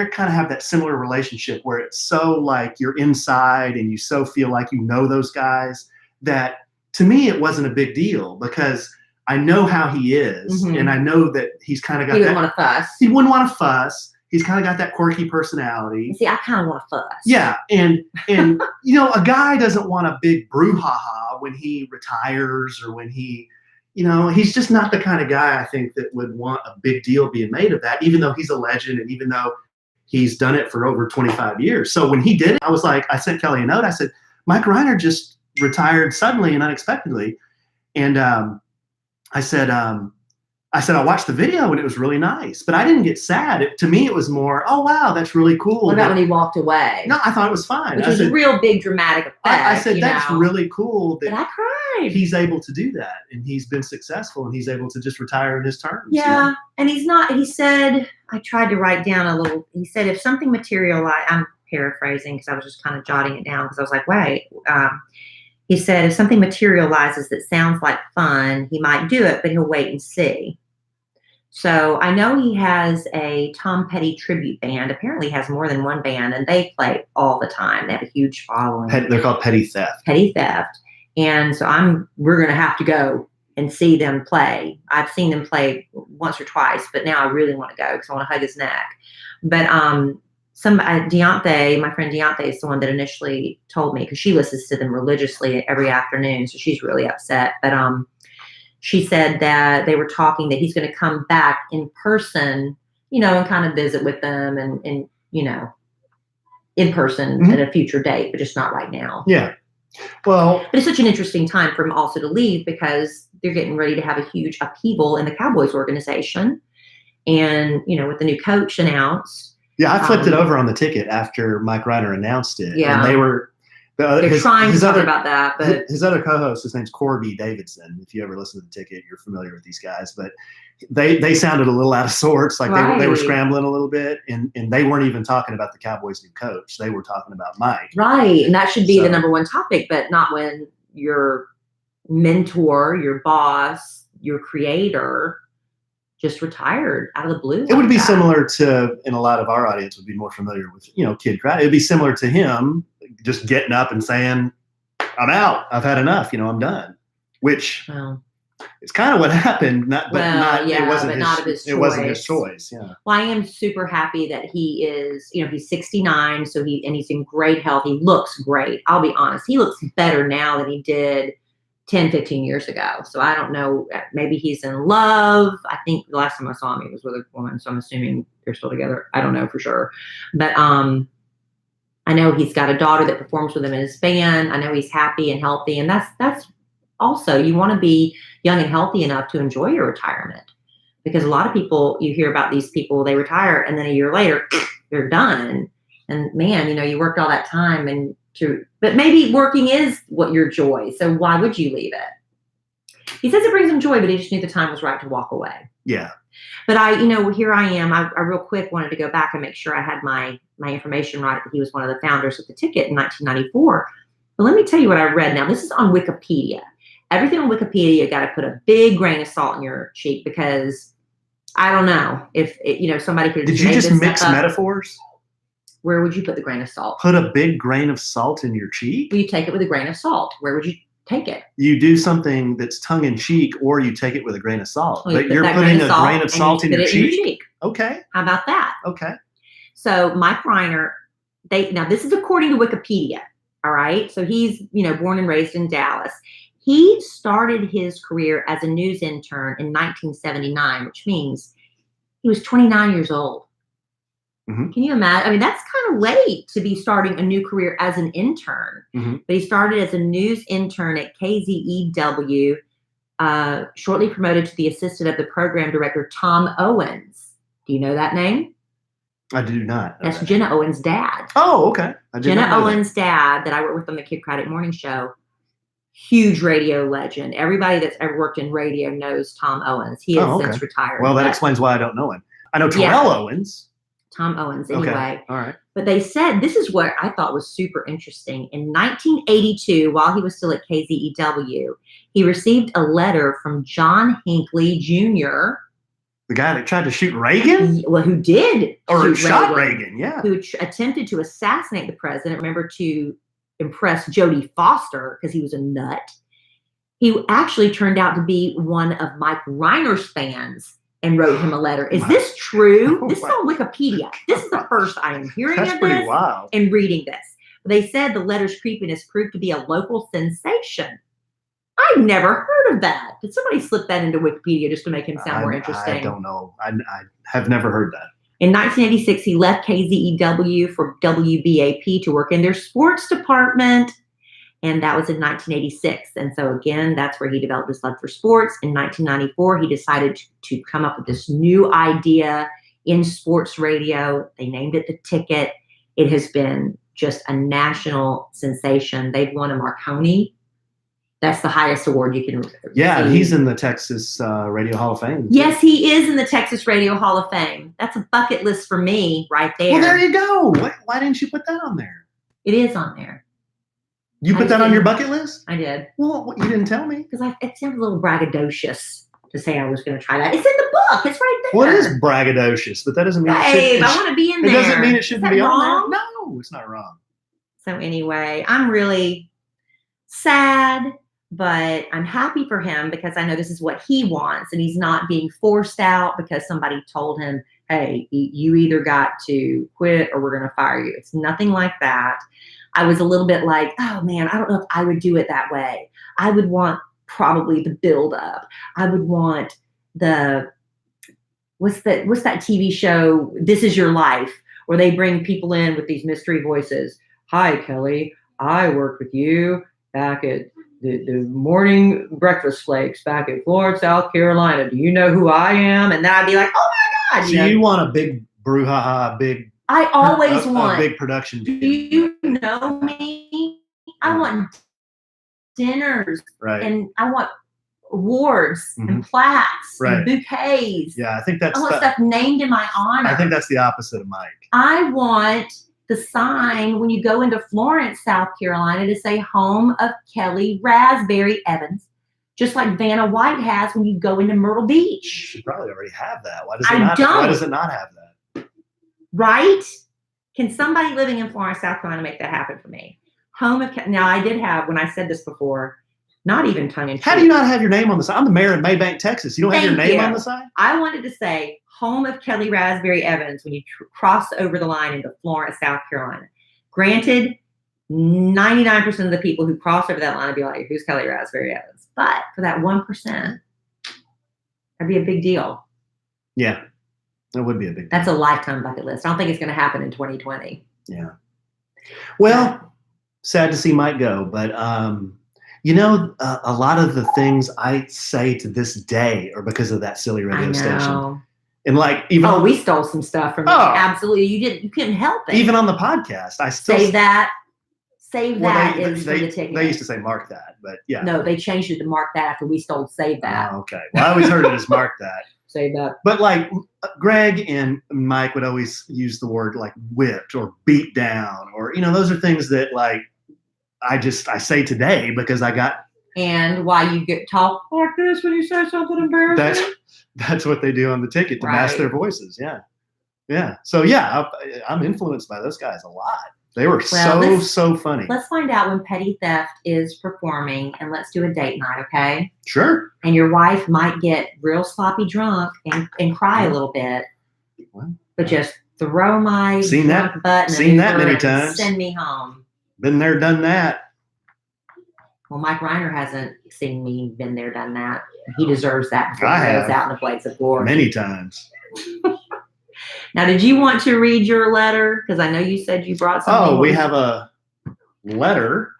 kind of have that similar relationship where it's so like you're inside and you so feel like you know those guys that to me it wasn't a big deal because I know how he is, and I know that he's kind of got He wouldn't want to fuss. He wouldn't want to fuss. He's kind of got that quirky personality. See, I kind of want to fuss. Yeah, and a guy doesn't want a big brouhaha when he retires or when he, he's just not the kind of guy I think that would want a big deal being made of that, even though he's a legend and even though he's done it for over 25 years. So when he did it, I was like, I sent Kelly a note. I said, Mike Reiner just retired suddenly and unexpectedly. And I said, I watched the video and it was really nice, but I didn't get sad. To me, it was more, oh, wow, that's really cool. What about when he walked away? No, I thought it was fine. Which was a real big dramatic effect. I said, that's really cool that but I cried. He's able to do that, and he's been successful, and he's able to just retire in his terms. Yeah, and he's not, he said, I tried to write down a little, he said, if something materialized, I'm paraphrasing because I was just kind of jotting it down because I was like, wait, he said, if something materializes that sounds like fun, he might do it, but he'll wait and see. So I know he has a Tom Petty tribute band. Apparently he has more than one band, and they play all the time. They have a huge following. They're called Petty Theft. Petty Theft. And so we're going to have to go and see them play. I've seen them play once or twice, but now I really want to go because I want to hug his neck. But Deontay, my friend Deontay, is the one that initially told me, because she listens to them religiously every afternoon, so she's really upset. But she said that they were talking that he's going to come back in person, and kind of visit with them and in person at a future date, but just not right now. Yeah. Well, but it's such an interesting time for him also to leave because they're getting ready to have a huge upheaval in the Cowboys organization. And, with the new coach announced. Yeah, I flipped it over on the ticket after Mike Reiner announced it. Yeah. And they were they're trying to talk about that, but his other co-host, his name's Corby Davidson. If you ever listen to the ticket, you're familiar with these guys. But they sounded a little out of sorts, like they were scrambling a little bit, and they weren't even talking about the Cowboys' new coach. They were talking about Mike. Right, and that should be the number one topic, but not when your mentor, your boss, your creator just retired out of the blue. It would be similar to, and a lot of our audience would be more familiar with, Kid Craddock. It'd be similar to him just getting up and saying, I'm out. I've had enough. I'm done. Which it's kind of what happened. It wasn't his choice. Yeah. Well, I am super happy that he is, he's 69. So he's in great health. He looks great. I'll be honest. He looks better now than he did 10, 15 years ago. So I don't know. Maybe he's in love. I think the last time I saw him, he was with a woman. So I'm assuming they're still together. I don't know for sure. But I know he's got a daughter that performs with him in his band. I know he's happy and healthy. And that's also, you want to be young and healthy enough to enjoy your retirement. Because a lot of people, you hear about these people, they retire and then a year later, they're done. And man, you worked all that time but maybe working is what your joy. So why would you leave it? He says it brings him joy, but he just knew the time was right to walk away. Yeah. But here I am. I real quick wanted to go back and make sure I had my information right. That he was one of the founders of the ticket in 1994. But let me tell you what I read. Now, this is on Wikipedia. Everything on Wikipedia, you got to put a big grain of salt in your cheek because I don't know if somebody could. Did you just mix metaphors? Where would you put the grain of salt? Put a big grain of salt in your cheek? Well, you take it with a grain of salt. Where would you take it? You do something that's tongue in cheek, or you take it with a grain of salt. Well, but you're putting a grain of salt in your cheek? Okay. How about that? Okay. So Mike Reiner, now this is according to Wikipedia. All right. So he's, born and raised in Dallas. He started his career as a news intern in 1979, which means he was 29 years old. Mm-hmm. Can you imagine? I mean, that's kind of late to be starting a new career as an intern. Mm-hmm. But he started as a news intern at KZEW, shortly promoted to the assistant of the program director, Tom Owens. Do you know that name? I do not. That's Jenna Owens' dad. Oh, okay. Jenna Owens' dad that I worked with on the Kid Craddock Morning Show. Huge radio legend. Everybody that's ever worked in radio knows Tom Owens. He has since retired. Well, that explains why I don't know him. I know Terrell Owens. Tom Owens, anyway. Okay. All right. But they said, this is what I thought was super interesting. In 1982, while he was still at KZEW, he received a letter from John Hinckley Jr. The guy that tried to shoot Reagan? Well, who did or shot Reagan, yeah. Who attempted to assassinate the president, remember, to impress Jodie Foster because he was a nut. He actually turned out to be one of Mike Reiner's fans and wrote him a letter. Is this true? This is on Wikipedia. This is the first I am hearing of this and reading this. They said the letter's creepiness proved to be a local sensation. I've never heard of that. Did somebody slip that into Wikipedia just to make him sound more interesting? I don't know. I have never heard that. In 1986, he left KZEW for WBAP to work in their sports department. And that was in 1986. And so again, that's where he developed his love for sports. In 1994, he decided to come up with this new idea in sports radio. They named it The Ticket. It has been just a national sensation. They've won a Marconi. That's the highest award you can Yeah, receive. he's in the Texas Radio Hall of Fame. Yes, he is in the Texas Radio Hall of Fame. That's a bucket list for me right there. Well, there you go. Why didn't you put that on there? It is on there. You put that on your bucket list? I did. Well, you didn't tell me. Because it seemed a little braggadocious to say I was going to try that. It's in the book. It's right there. Well, it is braggadocious, but that doesn't mean Babe, I want to be in there. It doesn't mean it shouldn't be wrong? on there. No, it's not wrong. So anyway, I'm really sad, but I'm happy for him because I know this is what he wants, and he's not being forced out because somebody told him, hey, you either got to quit or we're going to fire you. It's nothing like that. I was a little bit like, oh man, I don't know if I would do it that way. I would want probably the build up. I would want what's that TV show, This Is Your Life, where they bring people in with these mystery voices. Hi, Kelly. I worked with you back at the morning breakfast flakes back at Florence, South Carolina. Do you know who I am? And then I'd be like, oh my God. So you want a big brouhaha, I always want a big production. Do you know me? I want dinners, right? And I want awards and plaques and bouquets. Yeah, I think that's I want stuff named in my honor. I think that's the opposite of Mike. I want the sign when you go into Florence, South Carolina, to say "Home of Kelly Raspberry Evans," just like Vanna White has when you go into Myrtle Beach. You should probably already have that. Why does it not have that? Right? Can somebody living in Florence, South Carolina make that happen for me? Home of Now, I did have, when I said this before, not even tongue in cheek. How do you not have your name on the side? I'm the mayor of Maybank, Texas. You don't have your name on the side? I wanted to say home of Kelly Raspberry Evans when you cross over the line into Florence, South Carolina. Granted, 99% of the people who cross over that line would be like, who's Kelly Raspberry Evans? But for that 1%, that'd be a big deal. Yeah. That would be a big deal. That's a lifetime bucket list. I don't think it's going to happen in 2020. Yeah. Well, sad to see Mike go, but a lot of the things I say to this day are because of that silly radio station. And like even we stole some stuff from you. Absolutely, you couldn't help it. Even on the podcast, I still save that is for the ticket. They used to say mark that, but yeah. No, they changed it to mark that after we stole save that. Oh, okay. Well, I always heard it as mark that. Save that. But like Greg and Mike would always use the word like whipped or beat down, or those are things that like I say today because I got. And why you get talk like this when you say something embarrassing? That's what they do on the ticket to mask their voices. Yeah, yeah. So yeah, I'm influenced by those guys a lot. They were so funny. Let's find out when Petty Theft is performing, and let's do a date night, okay? Sure. And your wife might get real sloppy drunk and cry a little bit, but just throw my drunk button. Seen that many times. Send me home. Been there, done that. Well, Mike Reiner hasn't seen me been there, done that. He deserves that before he goes out in a blaze of glory. Many times. Now, did you want to read your letter? Because I know you said you brought something. Oh, we have a letter.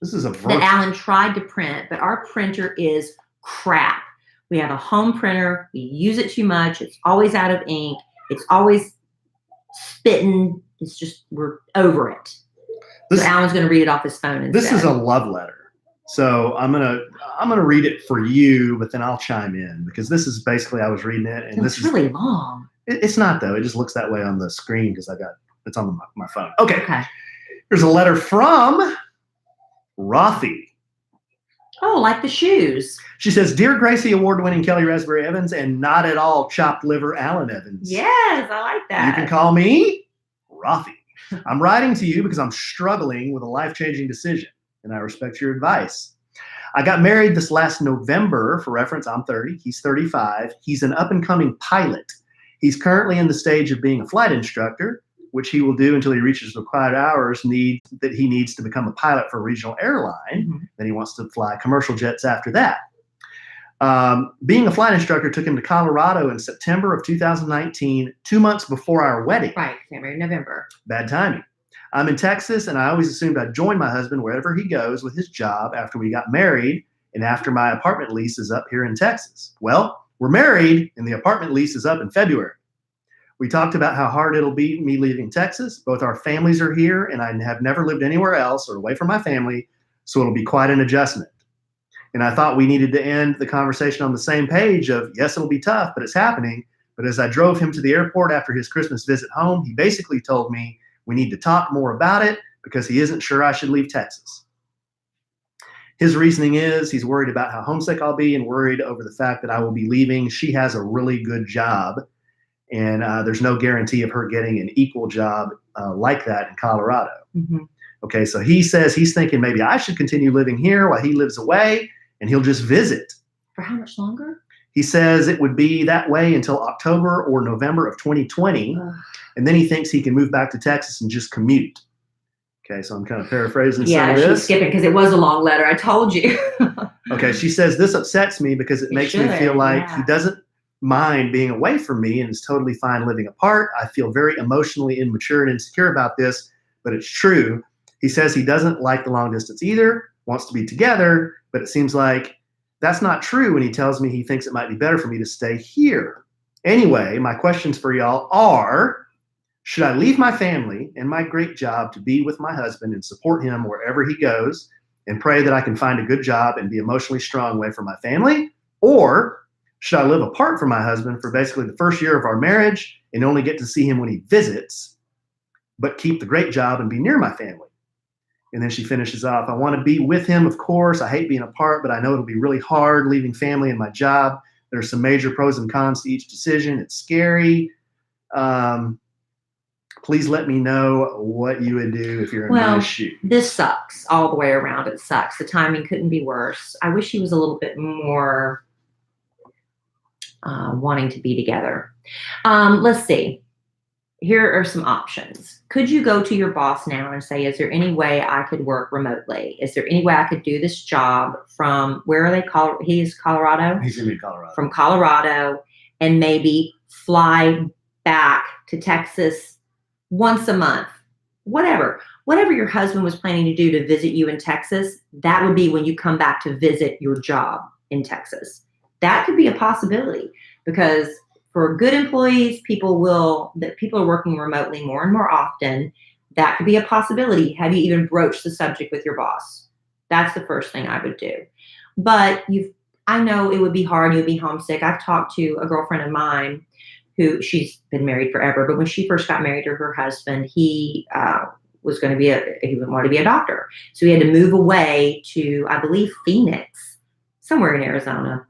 This is that Alan tried to print, but our printer is crap. We have a home printer. We use it too much. It's always out of ink. It's always spitting. It's just, we're over it. So Alan's going to read it off his phone instead. This is a love letter. So I'm gonna read it for you, but then I'll chime in because this is basically I was reading it, and this is really long. It's not though. It just looks that way on the screen because it's on my phone. Okay. Here's a letter from Rothy. Oh, like the shoes. She says, "Dear Gracie Award-winning Kelly Raspberry Evans and not at all chopped liver Alan Evans. Yes, I like that. You can call me Rothy. I'm writing to you because I'm struggling with a life-changing decision, and I respect your advice. I got married this last November. For reference, I'm 30. He's 35. He's an up-and-coming pilot. He's currently in the stage of being a flight instructor, which he will do until he reaches the required hours that he needs to become a pilot for a regional airline. Mm-hmm. Then he wants to fly commercial jets after that. Being a flight instructor took him to Colorado in September of 2019, 2 months before our wedding. Right, got married in November. Bad timing. I'm in Texas, and I always assumed I'd join my husband wherever he goes with his job after we got married and after my apartment lease is up here in Texas. Well, we're married, and the apartment lease is up in February. We talked about how hard it'll be me leaving Texas. Both our families are here, and I have never lived anywhere else or away from my family, so it'll be quite an adjustment. And I thought we needed to end the conversation on the same page of, yes, it'll be tough, but it's happening. But as I drove him to the airport after his Christmas visit home, he basically told me we need to talk more about it because he isn't sure I should leave Texas. His reasoning is he's worried about how homesick I'll be and worried over the fact that I will be leaving. She has a really good job, and there's no guarantee of her getting an equal job like that in Colorado. Mm-hmm. Okay, so he says he's thinking maybe I should continue living here while he lives away, and he'll just visit. For how much longer? He says it would be that way until October or November of 2020, and then he thinks he can move back to Texas and just commute. Okay, so I'm kind of paraphrasing some of this. She's skipping because it was a long letter. I told you. Okay, she says this upsets me because it makes me feel like he doesn't mind being away from me and is totally fine living apart. I feel very emotionally immature and insecure about this, but it's true. He says he doesn't like the long distance either, wants to be together, but it seems like that's not true when he tells me he thinks it might be better for me to stay here. Anyway, my questions for y'all are, should I leave my family and my great job to be with my husband and support him wherever he goes and pray that I can find a good job and be emotionally strong away from my family? Or should I live apart from my husband for basically the first year of our marriage and only get to see him when he visits, but keep the great job and be near my family? And then she finishes off, I want to be with him, of course. I hate being apart, but I know it'll be really hard leaving family and my job. There's some major pros and cons to each decision. It's scary. Please let me know what you would do if you're in my shoes. This sucks all the way around. It sucks. The timing couldn't be worse. I wish he was a little bit more wanting to be together. Let's see. Here are some options. Could you go to your boss now and say, is there any way I could work remotely? Is there any way I could do this job from, where are they called? He's Colorado? He's in Colorado. From Colorado, and maybe fly back to Texas once a month, whatever your husband was planning to do to visit you in Texas, that would be when you come back to visit your job in Texas. That could be a possibility, because for good employees, people are working remotely more and more often. That could be a possibility. Have you even broached the subject with your boss? That's the first thing I would do. But I know it would be hard. You would be homesick. I've talked to a girlfriend of mine who, she's been married forever, but when she first got married to her husband, he was going to be he wanted to be a doctor. So he had to move away to, I believe, Phoenix, somewhere in Arizona.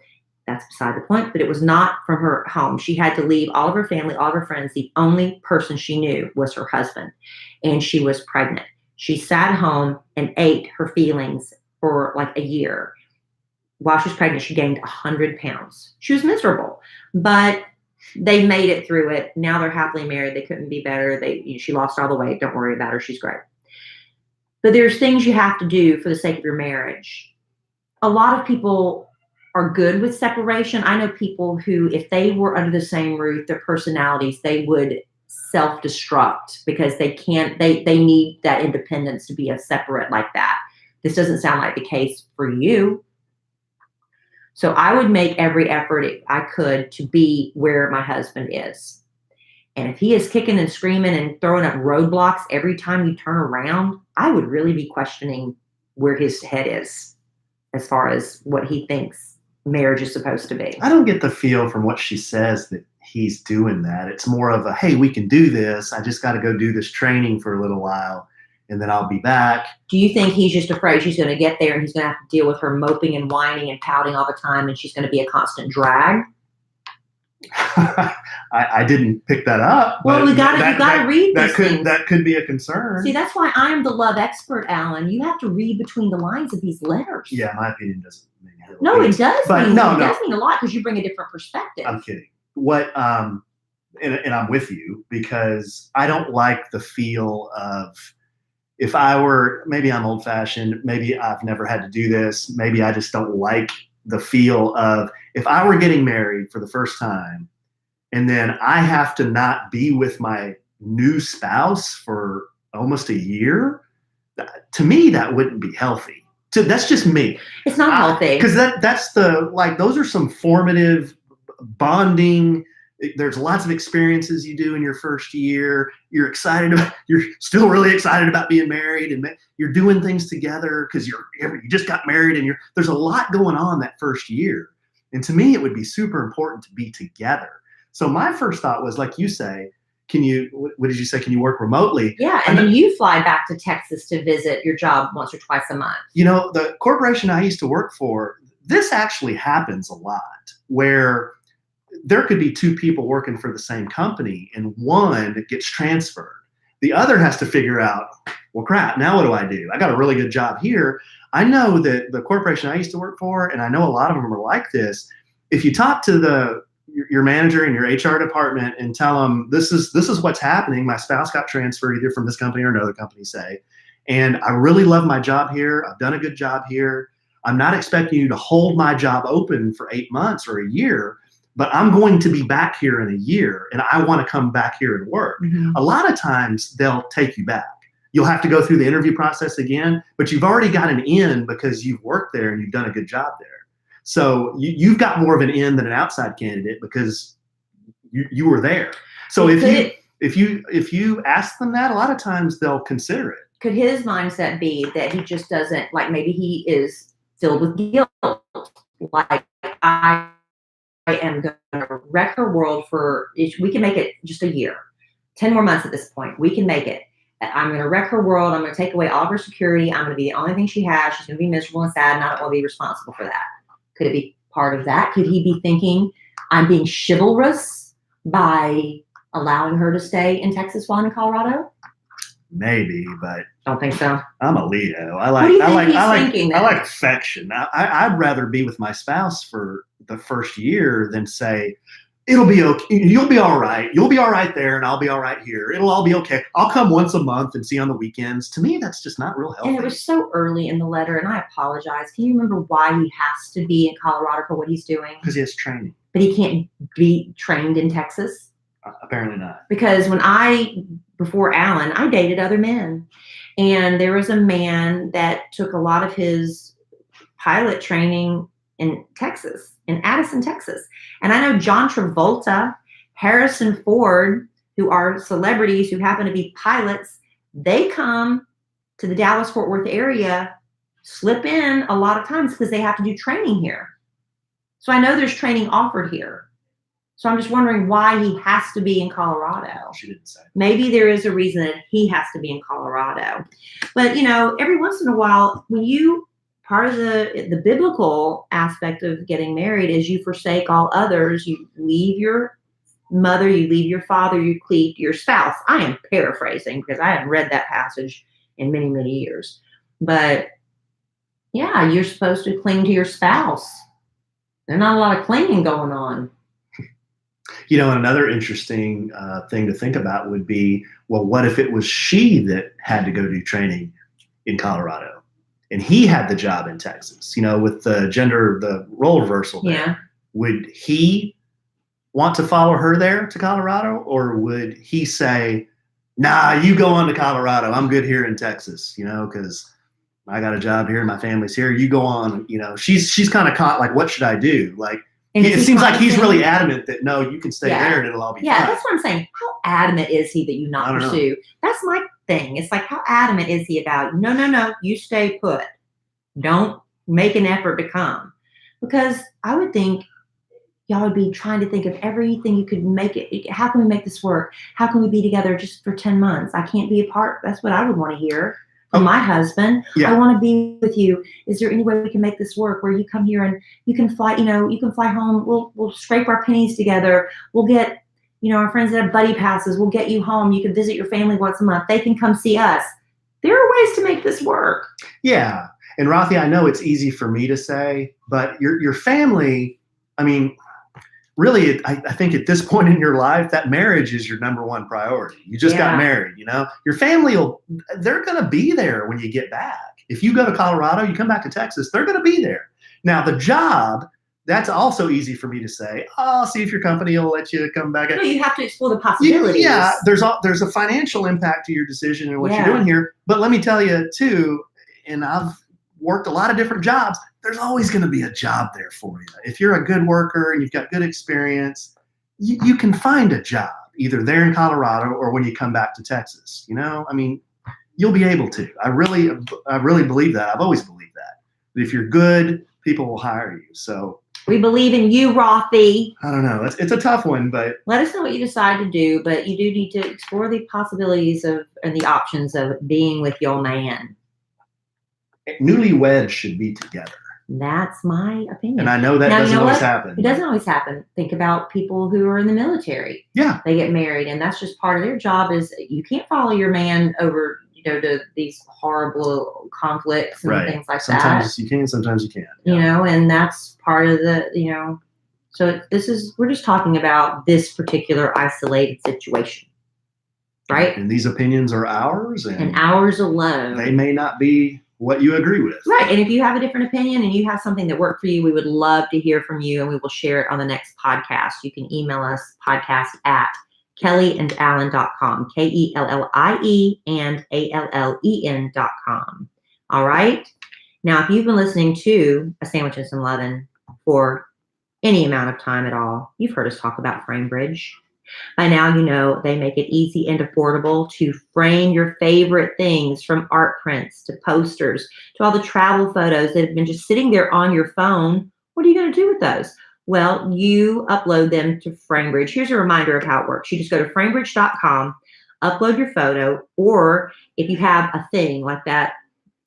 That's beside the point, but it was not from her home. She had to leave all of her family, all of her friends. The only person she knew was her husband, and she was pregnant. She sat home and ate her feelings for like a year. While she was pregnant, she gained 100 pounds. She was miserable, but they made it through it. Now they're happily married. They couldn't be better. She lost all the weight. Don't worry about her. She's great. But there's things you have to do for the sake of your marriage. A lot of people are good with separation. I know people who, if they were under the same roof, their personalities, they would self-destruct because they need that independence to be a separate like that. This doesn't sound like the case for you. So I would make every effort I could to be where my husband is. And if he is kicking and screaming and throwing up roadblocks every time you turn around, I would really be questioning where his head is as far as what he thinks marriage is supposed to be. I don't get the feel from what she says that he's doing that. It's more of a, hey, we can do this. I just got to go do this training for a little while and then I'll be back. Do you think he's just afraid she's going to get there and he's going to have to deal with her moping and whining and pouting all the time and she's going to be a constant drag? I didn't pick that up. Well, you got to read these things. That could be a concern. See, that's why I'm the love expert, Alan. You have to read between the lines of these letters. Yeah, my opinion doesn't mean it. No, it does. But it does mean a lot because you bring a different perspective. I'm kidding. What and I'm with you because I don't like the feel of, if I were, maybe I'm old fashioned, maybe I've never had to do this, maybe I just don't like the feel of, if I were getting married for the first time and then I have to not be with my new spouse for almost a year. To me, that wouldn't be healthy. That's just me. It's not healthy. Because that's those are some formative bonding. There's lots of experiences you do in your first year. You're still really excited about being married, and you're doing things together because you just got married, and there's a lot going on that first year. And to me, it would be super important to be together. So my first thought was, like you say, what did you say? Can you work remotely? Yeah, and then you fly back to Texas to visit your job once or twice a month. The corporation I used to work for, this actually happens a lot, where there could be two people working for the same company and one gets transferred. The other has to figure out, well, crap, now what do I do? I got a really good job here. I know that the corporation I used to work for, and I know a lot of them are like this. If you talk to your manager in your HR department and tell them this is what's happening. My spouse got transferred either from this company or another company, say, and I really love my job here. I've done a good job here. I'm not expecting you to hold my job open for 8 months or a year, but I'm going to be back here in a year and I want to come back here and work. Mm-hmm. A lot of times they'll take you back. You'll have to go through the interview process again, but you've already got an in because you've worked there and you've done a good job there. So you've got more of an in than an outside candidate because you were there. So if you ask them that, a lot of times they'll consider it. Could his mindset be that he just doesn't, like, maybe he is filled with guilt? Like, I am going to wreck her world we can make it just a year, 10 more months at this point. We can make it. I'm going to wreck her world. I'm going to take away all of her security. I'm going to be the only thing she has. She's going to be miserable and sad, and I don't want to be responsible for that. Could it be part of that? Could he be thinking, I'm being chivalrous by allowing her to stay in Texas while I'm in Colorado? Maybe, but don't think so. I'm a Leo. I like affection. I'd rather be with my spouse for the first year than say, it'll be okay. You'll be all right. You'll be all right there, and I'll be all right here. It'll all be okay. I'll come once a month and see on the weekends. To me, that's just not real healthy. And it was so early in the letter, and I apologize. Can you remember why he has to be in Colorado for what he's doing? Because he has training. But he can't be trained in Texas? Apparently not. Because before Alan, I dated other men. And there was a man that took a lot of his pilot training in Texas, in Addison, Texas. And I know John Travolta, Harrison Ford, who are celebrities who happen to be pilots, they come to the Dallas-Fort Worth area, slip in a lot of times because they have to do training here. So I know there's training offered here. So I'm just wondering why he has to be in Colorado. She didn't say. Maybe there is a reason that he has to be in Colorado. But, every once in a while, part of the biblical aspect of getting married is you forsake all others. You leave your mother, you leave your father, you cleave to your spouse. I am paraphrasing because I haven't read that passage in many, many years. But yeah, you're supposed to cling to your spouse. There's not a lot of clinging going on. Another interesting thing to think about would be, well, what if it was she that had to go do training in Colorado and he had the job in Texas, with the role reversal there. Yeah. Would he want to follow her there to Colorado, or would he say, nah, you go on to Colorado. I'm good here in Texas, because I got a job here and my family's here. You go on, she's kind of caught like, what should I do? Like, it seems like he's really adamant that no, you can stay there and it'll all be fine. That's what I'm saying. How adamant is he that you not pursue? That's my thing. It's like, how adamant is he about, no, you stay put. Don't make an effort to come. Because I would think y'all would be trying to think of everything you could make it. How can we make this work? How can we be together just for 10 months? I can't be apart. That's what I would want to hear from my husband. Yeah. I want to be with you. Is there any way we can make this work where you come here and you can fly, you can fly home. We'll scrape our pennies together. We'll get, our friends that have buddy passes. We'll get you home. You can visit your family once a month. They can come see us. There are ways to make this work. Yeah. And Rathi, I know it's easy for me to say, but your family, really, I think at this point in your life, that marriage is your number one priority. You just got married, Your family they're going to be there when you get back. If you go to Colorado, you come back to Texas, they're going to be there. Now, the job, that's also easy for me to say. Oh, see if your company will let you come back. No, you have to explore the possibilities. Yeah, there's a financial impact to your decision and what Yeah. you're doing here. But let me tell you too, and I've worked a lot of different jobs. There's always going to be a job there for you. If you're a good worker and you've got good experience, you can find a job either there in Colorado or when you come back to Texas. I mean, you'll be able to. I really believe that. I've always believed that. But if you're good, people will hire you. So we believe in you, Rothy. I don't know. It's a tough one, but let us know what you decide to do. But you do need to explore the possibilities and the options of being with your man. Newlyweds should be together. That's my opinion. And I know that doesn't always happen. It doesn't always happen. Think about people who are in the military. Yeah. They get married, and that's just part of their job. Is you can't follow your man over, to these horrible conflicts and things like that. Sometimes you can, sometimes you can't. Yeah. And that's part of the, so we're just talking about this particular isolated situation. Right? And these opinions are ours. And ours alone. They may not be what you agree with. Right. And if you have a different opinion and you have something that worked for you, we would love to hear from you, and we will share it on the next podcast. You can email us podcast@kellyandallen.com, KELLIE and ALLEN.com. All right. Now, if you've been listening to A Sandwich and Some Lovin' for any amount of time at all, you've heard us talk about FrameBridge. By now, you know they make it easy and affordable to frame your favorite things, from art prints to posters to all the travel photos that have been just sitting there on your phone. What are you going to do with those? Well, you upload them to FrameBridge. Here's a reminder of how it works. You just go to framebridge.com, upload your photo, or if you have a thing like that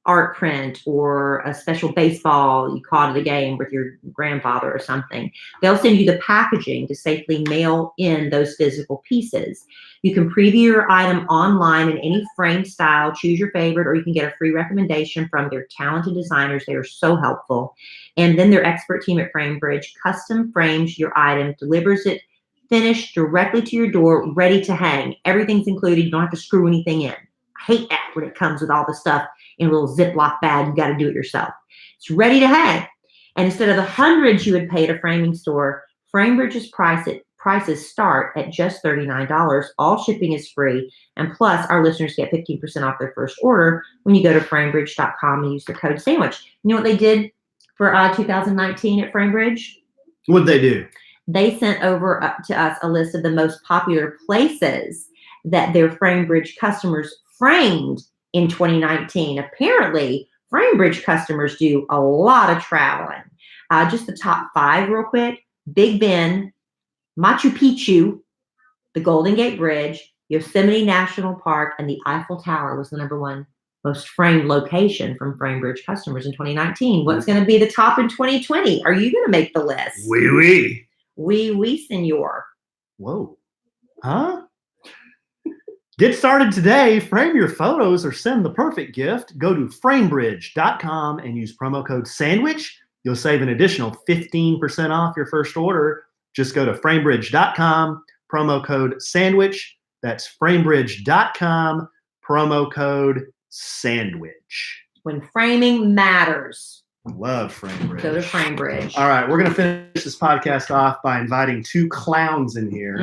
art print or a special baseball you caught at a game with your grandfather or something, they'll send you the packaging to safely mail in those physical pieces. You can preview your item online in any frame style, choose your favorite, or you can get a free recommendation from their talented designers. They are so helpful. And then their expert team at FrameBridge custom frames your item, delivers it finished directly to your door, ready to hang. Everything's included. You don't have to screw anything in. I hate that when it comes with all the stuff in a little Ziploc bag. You got to do it yourself. It's ready to hang. And instead of the hundreds you would pay at a framing store, FrameBridge's prices start at just $39. All shipping is free. And plus, our listeners get 15% off their first order when you go to framebridge.com and use the code SANDWICH. You know what they did for 2019 at FrameBridge? What'd they do? They sent over to us a list of the most popular places that their FrameBridge customers framed in 2019. Apparently, FrameBridge customers do a lot of traveling. Just the top 5 real quick: Big Bend, Machu Picchu, the Golden Gate Bridge, Yosemite National Park, and the Eiffel Tower was the #1 most framed location from FrameBridge customers in 2019. What's going to be the top in 2020? Are you going to make the list? Oui, senor. Whoa. Huh? Get started today. Frame your photos or send the perfect gift. Go to framebridge.com and use promo code SANDWICH. You'll save an additional 15% off your first order. Just go to framebridge.com, promo code SANDWICH. That's framebridge.com, promo code SANDWICH. When framing matters. Love FrameBridge. Go to FrameBridge. All right, we're going to finish this podcast off by inviting 2 clowns in here.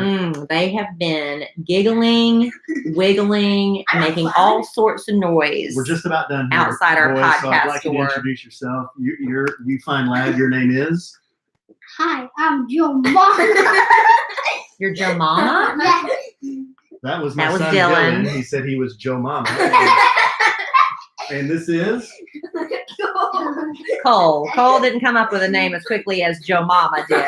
They have been giggling, wiggling, making all sorts of noise. We're just about done here, outside our boys, podcast so I'd like you to door. introduce yourself. You fine lad. Your name is? Hi, I'm Joe Mama. You're Joe Mama? That was my That was son Dylan. Dylan. He said he was Joe Mama. And this is? Cole. Cole didn't come up with a name as quickly as Joe Mama did.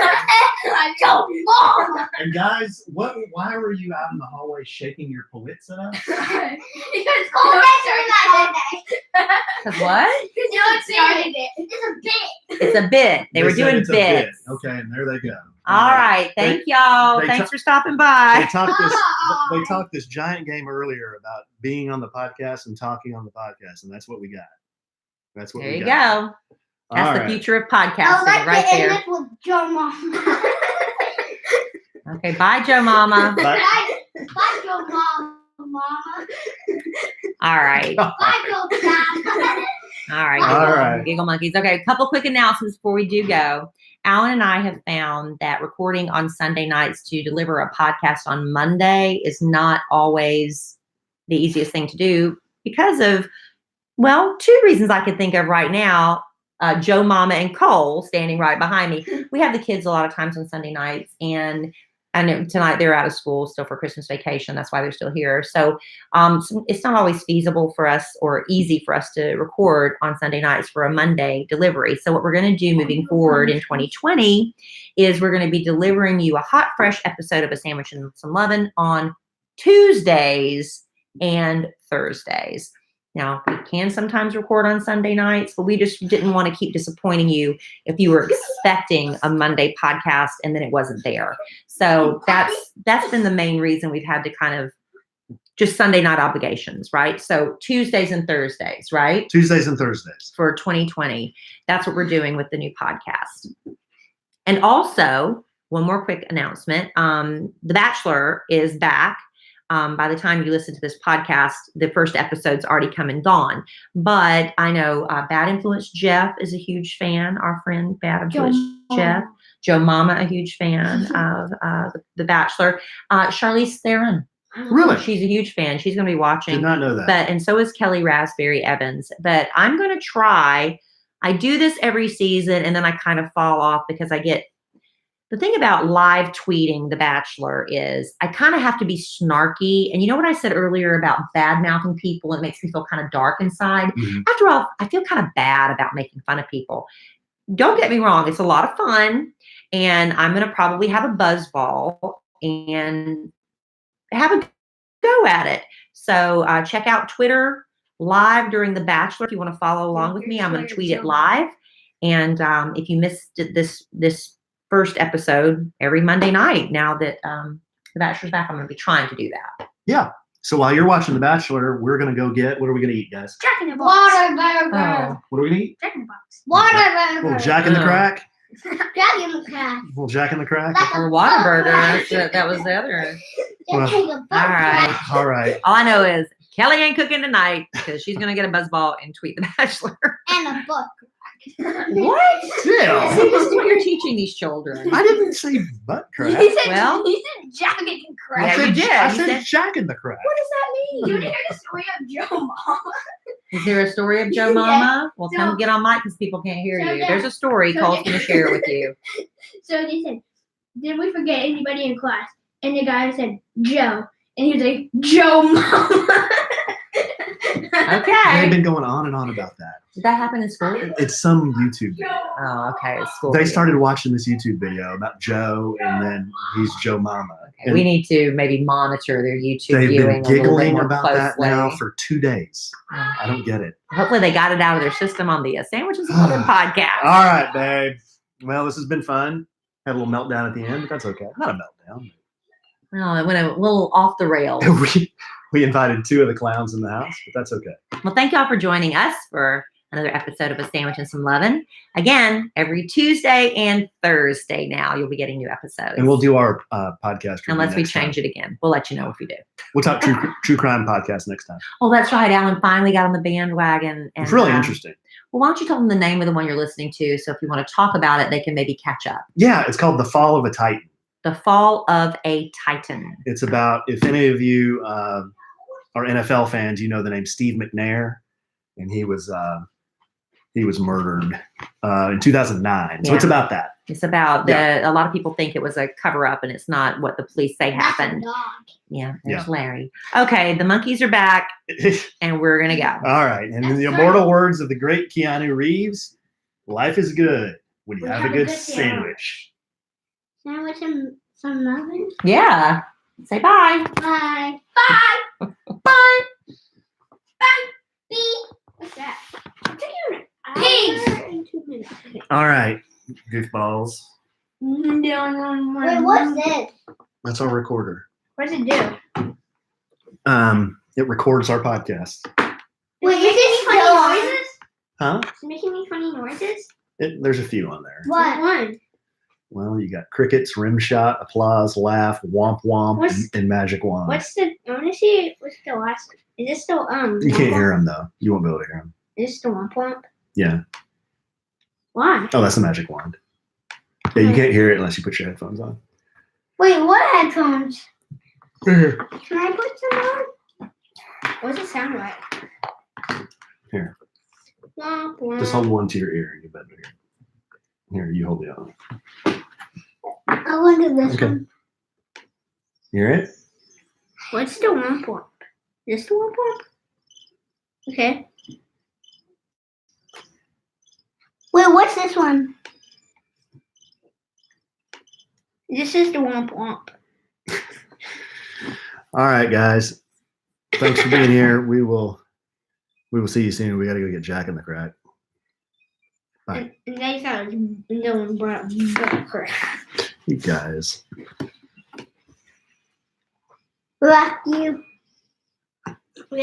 Joe Mama. And guys, why were you out in the hallway shaking your pallets at us? Because Cole that day. Because what? Because you started it. It's a bit. It's a bit. They were said doing it's a bit. bits. Okay, and there they go. All right. Thank y'all. they Thanks ta- for stopping They by. talked this giant game earlier about being on the podcast and talking on the podcast, and that's what we got. That's what There we you got. go. That's All the right. future of I podcasting like right to end there. it with Joe Mama. Okay. Bye, Joe Mama. Bye. Bye, Joe Mama. All right. Bye, Joe Dad. All right. All Giggle, right. Giggle monkeys. Okay. A couple quick announcements before we do go. Alan and I have found that recording on Sunday nights to deliver a podcast on Monday is not always the easiest thing to do because of, well, two reasons I can think of right now. Joe, Mama, and Cole standing right behind me. We have the kids a lot of times on Sunday nights, and I know tonight they're out of school still for Christmas vacation. That's why they're still here. So it's not always feasible for us or easy for us to record on Sunday nights for a Monday delivery. So what we're going to do moving forward in 2020 is we're going to be delivering you a hot, fresh episode of A Sandwich and Some Lovin' on Tuesdays and Thursdays. Now, we can sometimes record on Sunday nights, but we just didn't want to keep disappointing you if you were expecting a Monday podcast and then it wasn't there. So that's been the main reason we've had to kind of just Sunday night obligations, right? So Tuesdays and Thursdays, right? Tuesdays and Thursdays. For 2020. That's what we're doing with the new podcast. And also, one more quick announcement. The Bachelor is back. By the time you listen to this podcast, the first episode's already come and gone. But I know Bad Influence Jeff is a huge fan. Our friend Bad Influence Jeff. Joe Mama, a huge fan of The Bachelor. Charlize Theron. Really? She's a huge fan. She's going to be watching. Did not know that. And so is Kelly Raspberry Evans. But I'm going to try. I do this every season, and then I kind of fall off because I get. The thing about live tweeting The Bachelor is I kind of have to be snarky. And you know what I said earlier about bad mouthing people? It makes me feel kind of dark inside. Mhm. After all, I feel kind of bad about making fun of people. Don't get me wrong. It's a lot of fun. And I'm going to probably have a buzzball and have a go at it. So check out Twitter live during The Bachelor. If you want to follow along with me, I'm going to tweet it live. And if you missed this first episode every Monday night, now that The Bachelor's back, I'm going to be trying to do that. Yeah. So while you're watching The Bachelor, we're going to go get, what are we going to eat, guys? Jack in the Box. Water burger. Oh. What are we going to eat? Jack in the Box. Water A burger. little Jack in the Oh. Crack? Jack in the crack. A little Jack in the Crack? Or Whataburger. That was the other. Well, Jack in the Box. All right. All I know is Kelly ain't cooking tonight because she's going to get a buzzball and tweet The Bachelor. And a book. What? Yeah. See, this is what you're teaching these children. I didn't say butt crack. He said, Well- he said Jack in the I Yeah, crack. said, you did. I You said said- Jack in the Crack. What does that mean? You didn't hear the story of Joe Mama. Is there a story of Joe Yeah. Mama? Well, So- come get on mic because people can't hear So you. that- There's a story. so Cole's that- going to share it with you. So they said, did we forget anybody in class? And the guy said, Joe. And he was like, Joe Mama. They've Okay. been going on and on about that. Did that happen in school? It's some YouTube video. Oh, okay. It's school. They video. started watching this YouTube video about Joe, and then he's Joe Mama. Okay, And we need to maybe monitor their YouTube they've viewing been a little bit giggling more about closely. that now for 2 days. I don't get it. Hopefully they got it out of their system on the Sandwiches and Lovin' podcast. All right, babe. Well, this has been fun. Had a little meltdown at the end, but that's okay. Not a meltdown. Well, it went a little off the rails. we invited 2 of the clowns in the house, but that's okay. Well, thank y'all for joining us for another episode of A Sandwich and Some Lovin'. Again, every Tuesday and Thursday now you'll be getting new episodes. And we'll do our podcast review Unless we next change time. it again. We'll let you know if we do. We'll talk true crime podcast next time. Oh, that's right. Alan finally got on the bandwagon. And, It's really interesting. Well, why don't you tell them the name of the one you're listening to so if you want to talk about it, they can maybe catch up. Yeah, it's called The Fall of a Titan. The Fall of a Titan. It's about, if any of you are NFL fans, you know the name Steve McNair, and he was murdered in 2009. So it's Yeah. about that. It's about Yeah. a lot of people think it was a cover up and it's not what the police say That's a happened. dog. Yeah, there's Larry. Okay, the monkeys are back and we're going to go. All right. And in the That's immortal words of the great Keanu Reeves, life is good when you When have a good sandwich. Sandwich and some Lovin'. Yeah. Say bye. Bye. Bye. Bye. Bye. Beep. What's that? I'm taking Peace. In 2 minutes. All right, goofballs. Wait, what's this? That's our recorder. What does it do? It records our podcast. Wait, is this funny noises? Huh? It's making me funny noises? There's a few on there. What one? Well, you got crickets, rim shot, applause, laugh, womp womp, What's- and magic wand. What's the? I want to see what's the last one. Is this still You can't hear them though. You won't be able to hear them. Is this the womp womp? Yeah. Why? Oh, that's the magic wand. Yeah, you can't hear it unless you put your headphones on. Wait, what headphones? Here. Can I put some on? What does it sound like? Here. Womp, womp. Just hold one to your ear and you better hear. Here, you hold the other one. I want to do this Okay. one. You hear it? What's the womp womp? This the womp womp? Okay. Wait, what's this one? This is the womp womp. All right, guys. Thanks for being here. We will see you soon. We got to go get Jack in the crack. Bye. And they thought it was no one brought butter. You guys. Love you. We